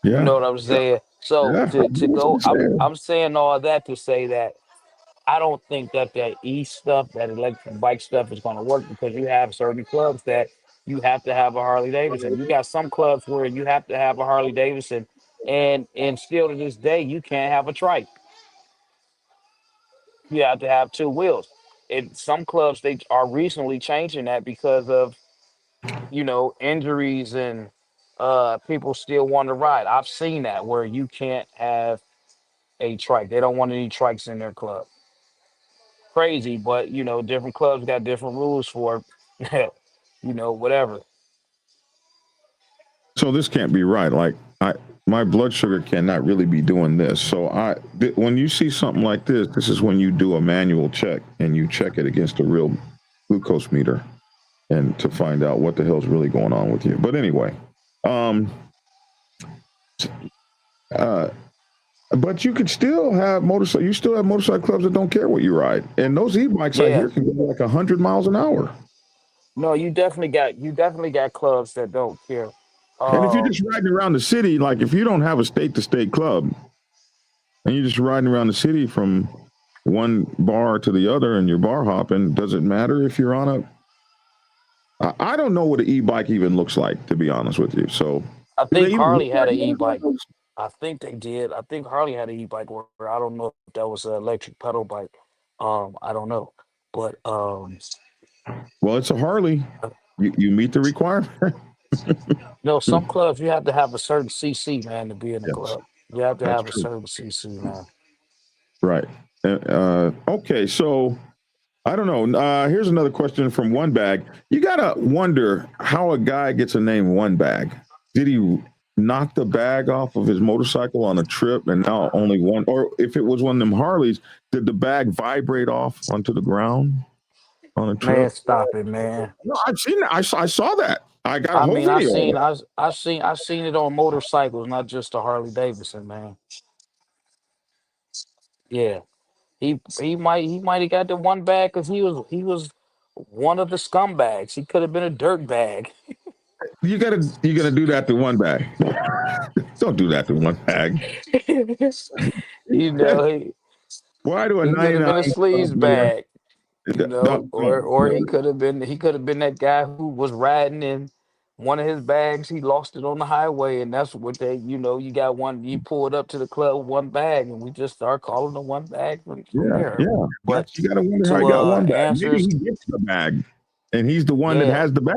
Speaker 5: You
Speaker 1: yeah,
Speaker 5: know what I'm saying? So
Speaker 1: yeah.
Speaker 5: to
Speaker 1: That's what
Speaker 5: go,
Speaker 1: I'm saying.
Speaker 5: I'm saying all that to say that I don't think that stuff, that electric bike stuff is gonna work, because you have certain clubs that you have to have a Harley Davidson. You got some clubs where you have to have a Harley Davidson, and still to this day you can't have a trike. You have to have two wheels. In some clubs, they are recently changing that because of injuries, and people still want to ride. I've seen that where you can't have a trike. They don't want any trikes in their club. Crazy, but different clubs got different rules for whatever.
Speaker 1: So this can't be right. Like, my blood sugar cannot really be doing this. So when you see something like this is when you do a manual check and you check it against a real glucose meter, and to find out what the hell's really going on with you. But anyway, um, uh, but you could still have motorcycle. You still have motorcycle clubs that don't care what you ride, and those e-bikes I
Speaker 5: Yeah.
Speaker 1: hear can go like 100 miles an hour.
Speaker 5: No, you definitely got clubs that don't care.
Speaker 1: And if you're
Speaker 5: Um,
Speaker 1: just riding around the city, like if you don't have a state-to-state club, and you're just riding around the city from one bar to the other, and you're bar hopping, does it matter if you're on a? I don't know what an e-bike even looks like, to be honest with you. So,
Speaker 5: I
Speaker 1: do they
Speaker 5: think
Speaker 1: even look
Speaker 5: Harley had
Speaker 1: like
Speaker 5: an e-bike.
Speaker 1: motorcycles?
Speaker 5: I think they did. I think Harley had an e-bike where I don't know if that was an electric pedal bike. I don't know, but
Speaker 1: Well, it's a Harley. You meet the requirement.
Speaker 5: some clubs you have to have a certain CC, man, to be in the
Speaker 1: Yes,
Speaker 5: club. You have to
Speaker 1: that's
Speaker 5: have a
Speaker 1: true.
Speaker 5: certain CC, man.
Speaker 1: Right. Okay, so I don't know. Here's another question from One Bag. You gotta wonder how a guy gets a name One Bag. Did he knock the bag off of his motorcycle on a trip, and now only one? Or if it was one of them Harleys, did the bag vibrate off onto the ground on a
Speaker 5: Man,
Speaker 1: trip?
Speaker 5: stop it, man.
Speaker 1: No, I've seen that. I saw that. I got a
Speaker 5: I
Speaker 1: whole
Speaker 5: mean,
Speaker 1: video of it.
Speaker 5: I've seen it on motorcycles, not just a Harley Davidson, man. Yeah, he might have got the one bag because he was one of the scumbags. He could have been a dirt bag.
Speaker 1: You gotta do that to One Bag. Don't do that to One Bag.
Speaker 5: you know, he,
Speaker 1: Why do a
Speaker 5: he could have
Speaker 1: 99
Speaker 5: been a sleaze
Speaker 1: player?
Speaker 5: bag.
Speaker 1: Don't,
Speaker 5: Or he
Speaker 1: no.
Speaker 5: could have been that guy who was riding in one of his bags. He lost it on the highway, and that's what you got one. You pulled up to the club with one bag, and we just start calling the one bag from
Speaker 1: Yeah,
Speaker 5: there.
Speaker 1: yeah.
Speaker 5: But
Speaker 1: You got to wonder how he
Speaker 5: to
Speaker 1: got One Bag. Maybe
Speaker 5: answers,
Speaker 1: he gets the bag, and he's the one that
Speaker 5: yeah,
Speaker 1: has the bag.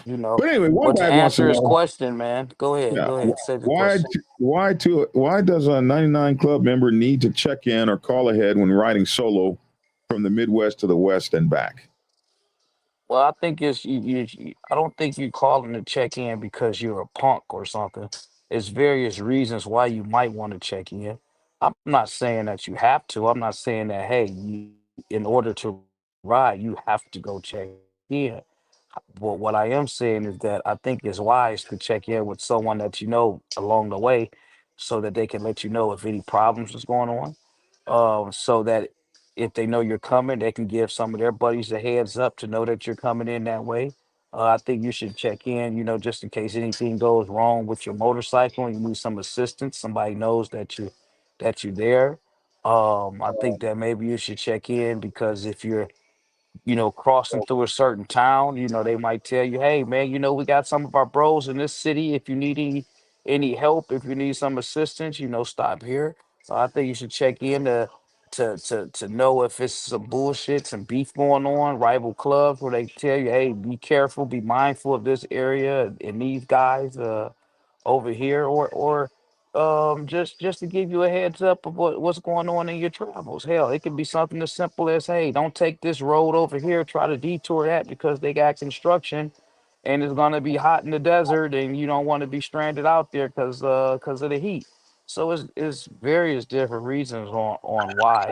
Speaker 5: You know.
Speaker 1: But anyway, one
Speaker 5: But to
Speaker 1: guy wants to
Speaker 5: answer his
Speaker 1: know,
Speaker 5: question, man, go ahead.
Speaker 1: yeah,
Speaker 5: Go ahead. Say the
Speaker 1: why
Speaker 5: question.
Speaker 1: why does a 99 Club member need to check in or call ahead when riding solo from the Midwest to the West and back?
Speaker 5: Well, I think it's I don't think you're calling to check in because you're a punk or something. It's various reasons why you might want to check in. I'm not saying that you have to. I'm not saying that, hey, in order to ride, you have to go check in. But what I am saying is that I think it's wise to check in with someone that you know along the way so that they can let you know if any problems is going on. So that if they know you're coming, they can give some of their buddies a heads up to know that you're coming in that way. I think you should check in, you know, just in case anything goes wrong with your motorcycle and you need some assistance. Somebody knows that you're there. I think that maybe you should check in because if you're crossing through a certain town, they might tell you, hey man, we got some of our bros in this city. If you need any help, if you need some assistance, stop here. So I think you should check in to know if it's some bullshit, some beef going on, rival clubs where they tell you, hey, be careful, be mindful of this area and these guys over here, or just to give you a heads up of what's going on in your travels. Hell, it could be something as simple as, hey, don't take this road over here, try to detour that because they got construction and it's gonna be hot in the desert and you don't want to be stranded out there because of the heat. So it's various different reasons on why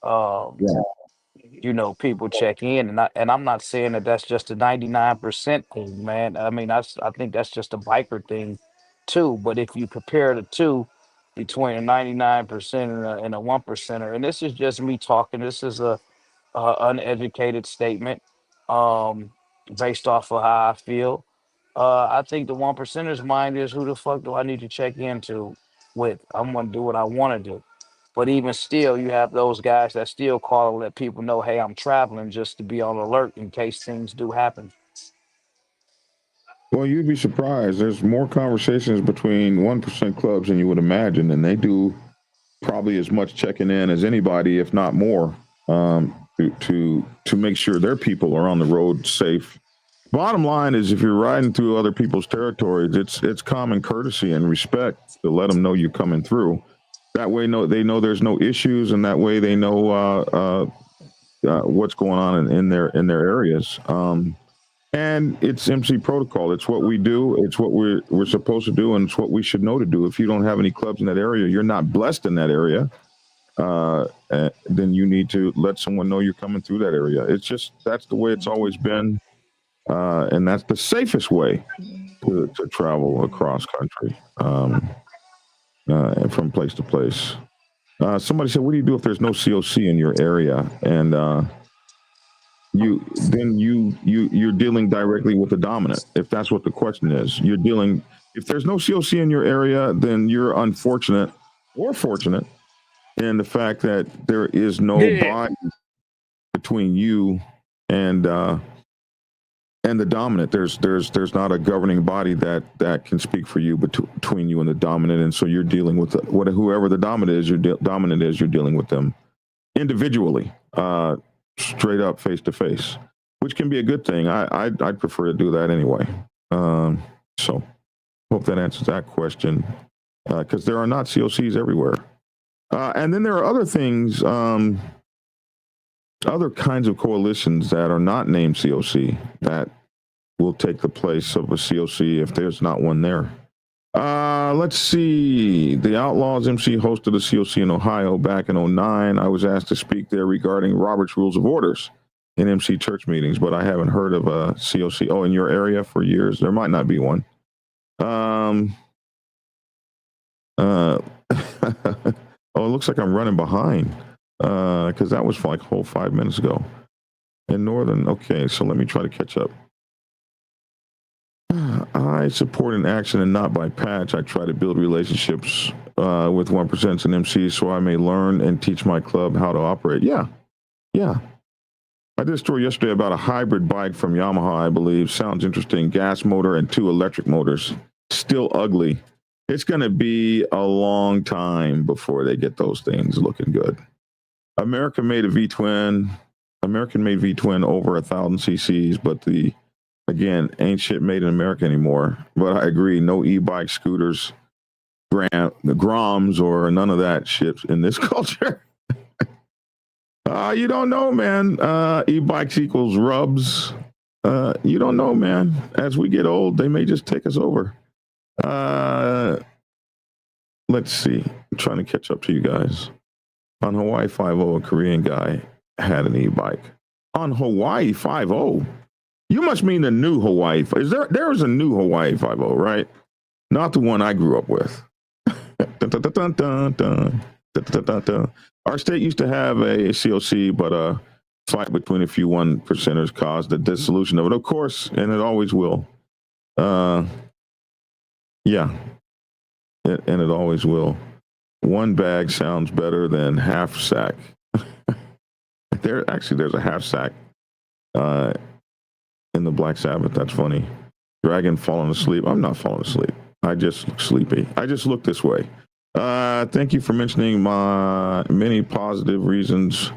Speaker 5: um
Speaker 1: Yeah.
Speaker 5: people check in, and I'm not saying that that's just a 99% thing, man. I mean, I think that's just a biker thing too. But if you compare the two between a 99% and a 1%er, and this is just me talking, this is a uneducated statement, um, based off of how I feel. I think the 1%er's mind is, who the fuck do I need to check into with? I'm gonna do what I want to do. But even still, you have those guys that still call and let people know, hey, I'm traveling, just to be on alert in case things do happen.
Speaker 1: Well, you'd be surprised. There's more conversations between 1% clubs than you would imagine, and they do probably as much checking in as anybody, if not more, to make sure their people are on the road safe. Bottom line is, if you're riding through other people's territories, it's common courtesy and respect to let them know you're coming through. That way, they know there's no issues, and that way they know what's going on in their areas. And it's MC protocol. It's what we do. It's what we're supposed to do, and it's what we should know to do. If you don't have any clubs in that area, you're not blessed in that area. Then you need to let someone know you're coming through that area. It's just, that's the way it's always been, and that's the safest way to travel across country, and from place to place. Somebody said, "What do you do if there's no COC in your area?" And you're dealing directly with the dominant. If that's what the question is, you're dealing. If there's no COC in your area, then you're unfortunate or fortunate in the fact that there is no bond between you and the dominant. There's not a governing body that can speak for you between you and the dominant, and so you're dealing with whoever the dominant is. You're dealing with them individually. Straight up, face to face, which can be a good thing. I'd prefer to do that anyway. So hope that answers that question, because there are not COCs everywhere. And then there are other things, other kinds of coalitions that are not named COC that will take the place of a COC if there's not one there. Let's see. The Outlaws MC hosted a COC in Ohio back in 2009. I was asked to speak there regarding Robert's Rules of Orders in MC church meetings, but I haven't heard of a COC. Oh, in your area for years? There might not be one. Oh, it looks like I'm running behind, because that was like a whole 5 minutes ago. In Northern, okay, so let me try to catch up. I support an action and not by patch. I try to build relationships with 1% and MCs so I may learn and teach my club how to operate. Yeah. I did a story yesterday about a hybrid bike from Yamaha, I believe. Sounds interesting. Gas motor and 2 electric motors. Still ugly. It's going to be a long time before they get those things looking good. American made V-twin over 1,000 cc's, but the Again, ain't shit made in America anymore. But I agree, no e-bike, scooters, Groms, or none of that shit in this culture. You don't know, man. E-bikes equals rubs. You don't know, man. As we get old, they may just take us over. Let's see. I'm trying to catch up to you guys. On Hawaii 5-0, a Korean guy had an e-bike. On Hawaii 5-0? You must mean the new Hawaii. There was a new Hawaii 5-0, right? Not the one I grew up with. Our state used to have a COC, but a fight between a few 1%ers caused the dissolution of it, of course, and it always will. Yeah, and it always will. One bag sounds better than half sack. There's a half sack in the Black Sabbath. That's funny. Dragon falling asleep. I'm not falling asleep. I just look sleepy. I just look this way. Thank you for mentioning my many positive reasons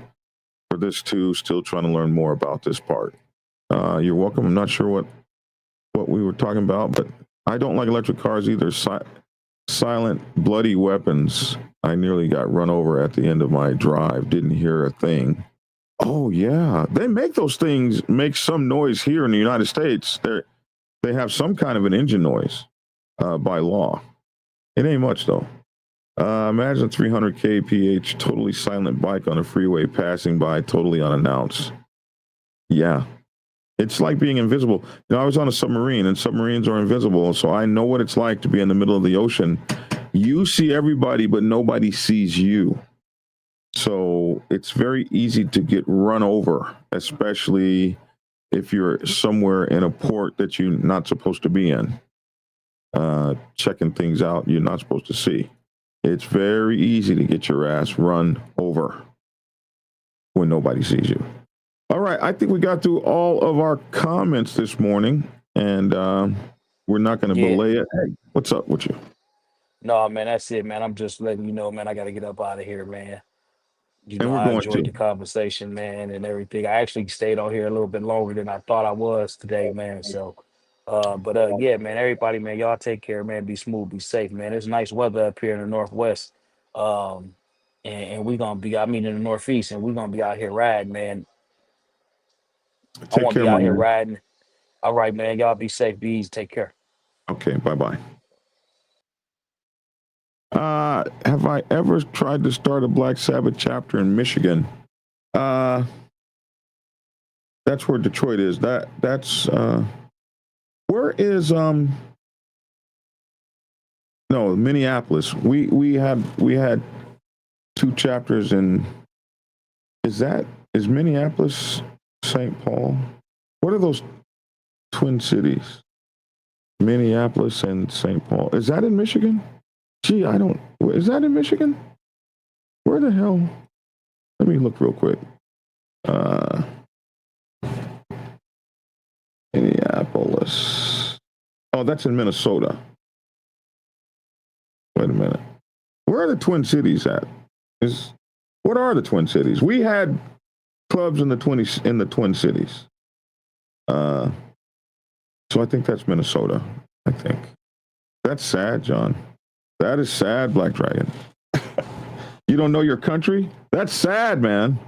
Speaker 1: for this too. Still trying to learn more about this part. You're welcome. I'm not sure what we were talking about, but I don't like electric cars either. Silent, bloody weapons. I nearly got run over at the end of my drive. Didn't hear a thing. Oh yeah, they make those things make some noise here in the United States. They have some kind of an engine noise by law. It ain't much though. Imagine 300 kph totally silent bike on a freeway passing by totally unannounced. Yeah, it's like being invisible. You know, I was on a submarine, and submarines are invisible, so I know what it's like to be in the middle of the ocean. You see everybody, but nobody sees you. So it's very easy to get run over, especially if you're somewhere in a port that you're not supposed to be in, checking things out you're not supposed to see. It's very easy to get your ass run over when nobody sees you. All right, I think we got through all of our comments this morning, and we're not going to belay it. Hey, what's up with you?
Speaker 5: No, man, that's it, man. I'm just letting you know, man, I got to get up out of here, man. You
Speaker 1: And
Speaker 5: know,
Speaker 1: we're
Speaker 5: I
Speaker 1: going
Speaker 5: enjoyed
Speaker 1: to.
Speaker 5: the conversation, man, and everything. I actually stayed on here a little bit longer than I thought I was today, man. So, yeah, man, everybody, man, y'all take care, man. Be smooth, be safe, man. It's nice weather up here in the Northwest. And we're going to be, in the Northeast, and we're going to be out here riding, man. I
Speaker 1: Take
Speaker 5: want to
Speaker 1: care,
Speaker 5: be out
Speaker 1: my
Speaker 5: here
Speaker 1: man.
Speaker 5: riding. All right, man. Y'all be safe, be easy. Take care.
Speaker 1: Okay, bye-bye. Have I ever tried to start a Black Sabbath chapter in Michigan? That's where Detroit is. That's where is no, Minneapolis. We had two chapters in. Is Minneapolis St. Paul? What are those twin cities? Minneapolis and St. Paul. Is that in Michigan? Gee, is that in Michigan? Where the hell? Let me look real quick. Minneapolis. Oh, that's in Minnesota. Wait a minute. Where are the Twin Cities at? What are the Twin Cities? We had clubs in the Twin Cities. So I think that's Minnesota. I think. That's sad, John. That is sad, Black Dragon. You don't know your country? That's sad, man.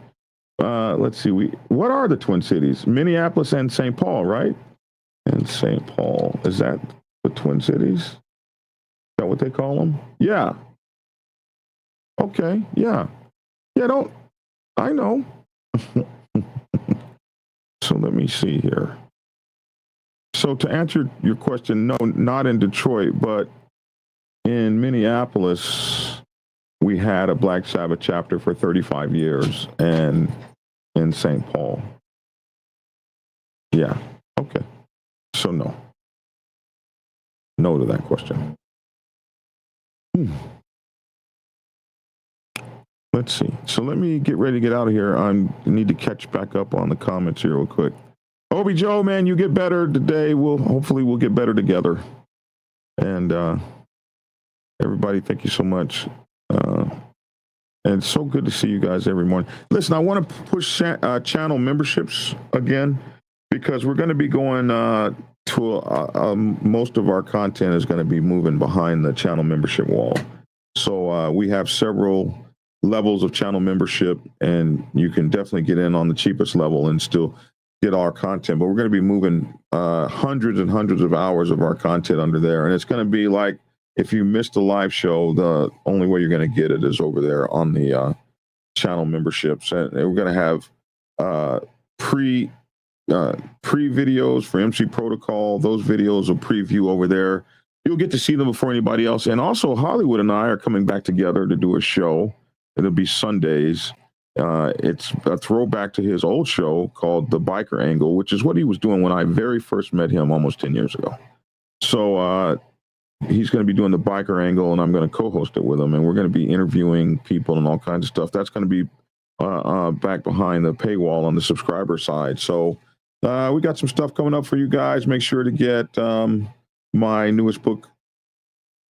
Speaker 1: Let's see. What are the Twin Cities? Minneapolis and St. Paul, right? And St. Paul. Is that the Twin Cities? Is that what they call them? Yeah. Okay. Yeah. Yeah, I know. So let me see here. So to answer your question, no, not in Detroit, but in Minneapolis, we had a Black Sabbath chapter for 35 years, and in St. Paul. Yeah. Okay. So no. No to that question. Let's see. So let me get ready to get out of here. I need to catch back up on the comments here real quick. Obie Joe, man, you get better today. Hopefully we'll get better together. And everybody, thank you so much. And it's so good to see you guys every morning. Listen, I want to push channel memberships again, because we're going to be going most of our content is going to be moving behind the channel membership wall. So we have several levels of channel membership, and you can definitely get in on the cheapest level and still get our content. But we're going to be moving hundreds and hundreds of hours of our content under there. And it's going to be like, if you missed a live show, the only way you're going to get it is over there on the channel memberships. And we're going to have pre videos for MC Protocol. Those videos will preview over there. You'll get to see them before anybody else. And also, Hollywood and I are coming back together to do a show. It'll be Sundays. It's a throwback to his old show called The Biker Angle, which is what he was doing when I very first met him almost 10 years ago. So he's going to be doing The Biker Angle, and I'm going to co-host it with him. And we're going to be interviewing people and all kinds of stuff. That's going to be back behind the paywall on the subscriber side. So we got some stuff coming up for you guys. Make sure to get my newest book,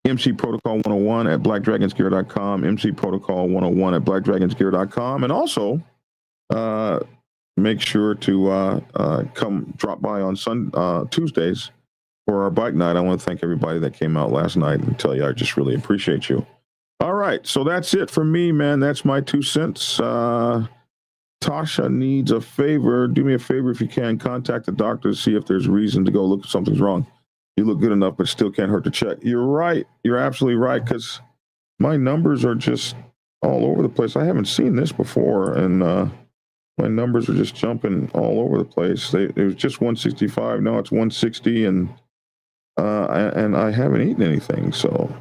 Speaker 1: MC Protocol 101 at blackdragonsgear.com, MC Protocol 101 at blackdragonsgear.com. And also make sure to come drop by on Tuesdays for our bike night. I want to thank everybody that came out last night and tell you I just really appreciate you. All right, so that's it for me, man. That's my 2 cents. Tasha needs a favor. Do me a favor if you can. Contact the doctor to see if there's reason to go look if something's wrong. You look good enough, but still can't hurt to check. You're right. You're absolutely right, because my numbers are just all over the place. I haven't seen this before, and my numbers are just jumping all over the place. It was just 165. Now it's 160, and I haven't eaten anything. So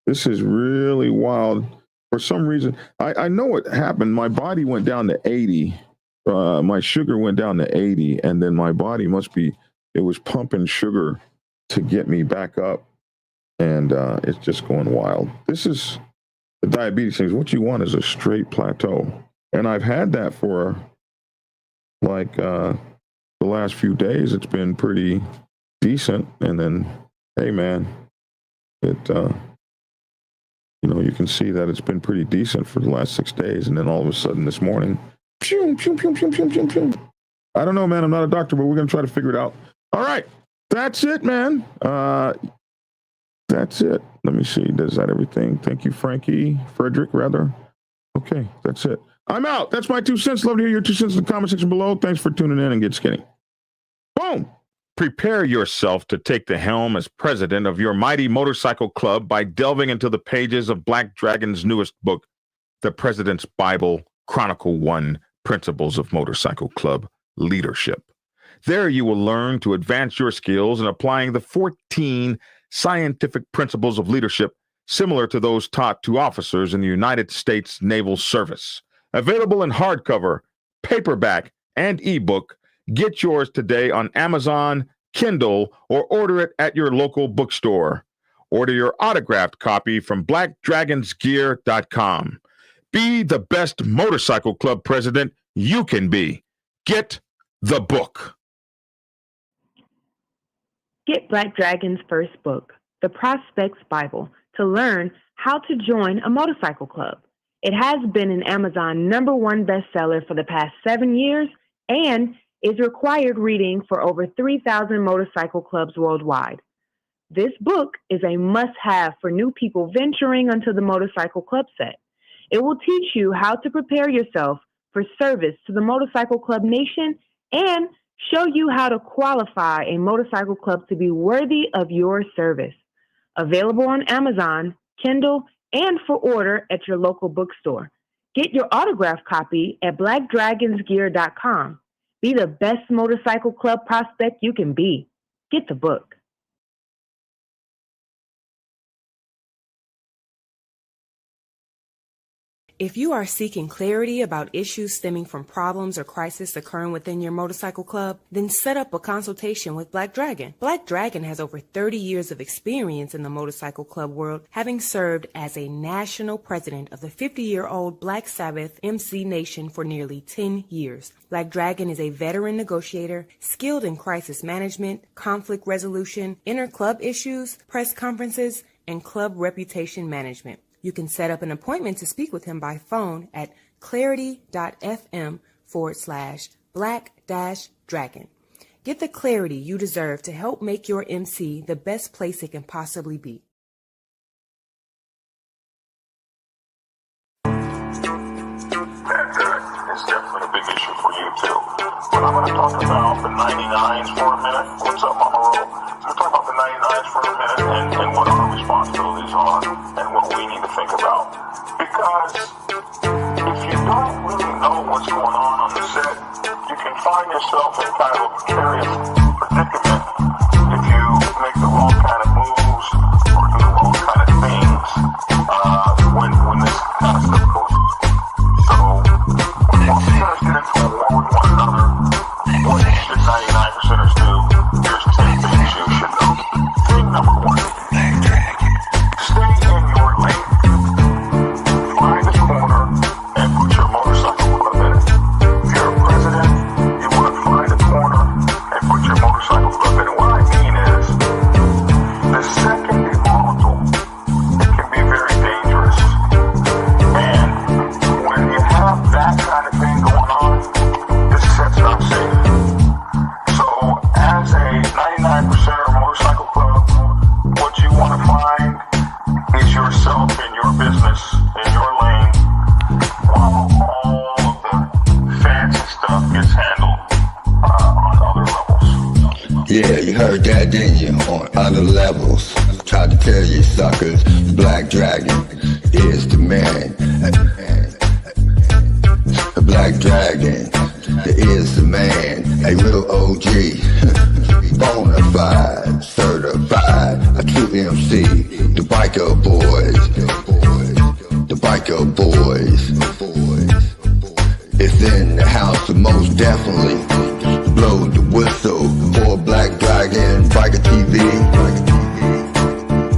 Speaker 1: this is really wild. For some reason, I know what happened. My body went down to 80. My sugar went down to 80, and then my body it was pumping sugar to get me back up, and it's just going wild. This is the diabetes thing. What you want is a straight plateau, and I've had that for like the last few days. It's been pretty decent, and then hey man, you can see that it's been pretty decent for the last 6 days, and then all of a sudden this morning, I don't know, man. I'm not a doctor, but we're gonna try to figure it out. All right. That's it, man. That's it. Let me see. Is that everything? Thank you, Frederick, rather. Okay, that's it. I'm out. That's my 2 cents. Love to hear your 2 cents in the comment section below. Thanks for tuning in, and get skinny. Boom. Prepare yourself to take the helm as president of your mighty motorcycle club by delving into the pages of Black Dragon's newest book, The President's Bible, Chronicle 1, Principles of Motorcycle Club Leadership. There you will learn to advance your skills in applying the 14 scientific principles of leadership similar to those taught to officers in the United States Naval Service. Available in hardcover, paperback, and ebook. Get yours today on Amazon, Kindle, or order it at your local bookstore. Order your autographed copy from blackdragonsgear.com. Be the best motorcycle club president you can be. Get the book.
Speaker 6: Get Black Dragon's first book, The Prospect's Bible, to learn how to join a motorcycle club. It has been an Amazon #1 bestseller for the past 7 years and is required reading for over 3,000 motorcycle clubs worldwide. This book is a must-have for new people venturing onto the motorcycle club set. It will teach you how to prepare yourself for service to the motorcycle club nation and show you how to qualify a motorcycle club to be worthy of your service. Available on Amazon, Kindle, and for order at your local bookstore. Get your autographed copy at blackdragonsgear.com. Be the best motorcycle club prospect you can be. Get the book.
Speaker 7: If you are seeking clarity about issues stemming from problems or crises occurring within your motorcycle club, then set up a consultation with Black Dragon. Black Dragon has over 30 years of experience in the motorcycle club world, having served as a national president of the 50-year-old Black Sabbath MC Nation for nearly 10 years. Black Dragon is a veteran negotiator, skilled in crisis management, conflict resolution, inter-club issues, press conferences, and club reputation management. You can set up an appointment to speak with him by phone at clarity.fm/black-dragon. Get the clarity you deserve to help make your MC the best place it can possibly be.
Speaker 2: It's definitely a big issue for you too. But I'm going to talk about the 99s for a minute. What's up, Mama Ro? I'm going to talk about the 99s for a minute and what our responsibilities are and what we need to think about. Because if you don't really know what's going on the set, you can find yourself in kind of a precarious predicament if you make the wrong kind of moves or do the wrong kind of things when this kind of stuff goes on. So, when most percenters get into a war with one another, what should 99%ers do? Here's 10 things you should know. Thing number 1, stay in your lane. Find a corner and put your motorcycle club in it. If you're a president, you want to find a corner and put your motorcycle club in it. What I mean is, the set can be volatile. It can be very dangerous. And when you have that kind of thing going on, this set's not safe. So, as a 99%er motorcycle club, what you want to find is yourself in your business, in your lane, while all of the fancy stuff gets handled on other levels.
Speaker 8: Yeah, you heard that, didn't you? On other levels. Tried to tell you suckers, Black Dragon is the man. The Black Dragon is the man. A real OG. Bonafide, certified, a true MC. The Biker Boys. The Biker Boys. It's in the house, so most definitely blow the whistle for Black Dragon, Biker TV.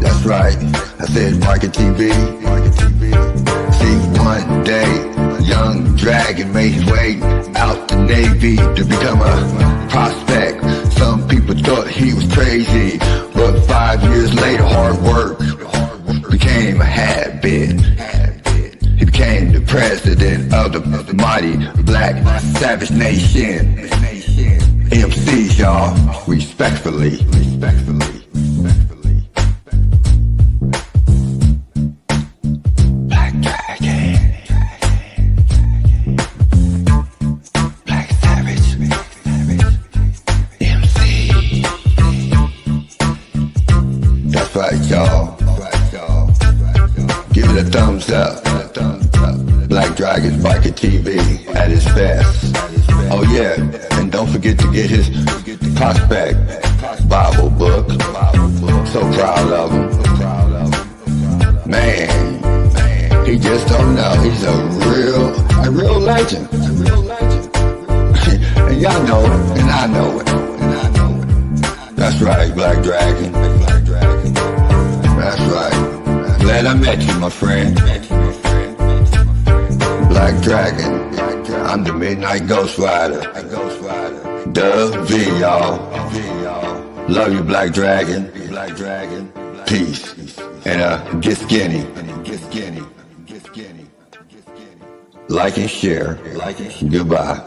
Speaker 8: That's right, I said Biker TV. See, one day, young Dragon made his way out the Navy to become a prospect. Some people thought he was crazy, but 5 years later, hard work became a habit. He became the president of the mighty Black Savage Nation. MCs, y'all, respectfully. Black Dragon, Black Savage, MC. That's right, y'all. Give it a thumbs up. Black Dragon Biker TV at its best. Oh yeah, and don't forget to get his prospect Bible book. So proud of him. Man, he just don't know. He's a real legend. And y'all know it, and I know it. That's right, Black Dragon. That's right. Glad I met you, my friend. Black Dragon, I'm the Midnight Ghost Rider. Dub V, y'all. Love you, Black Dragon. Peace. And get skinny. Like and share. Goodbye.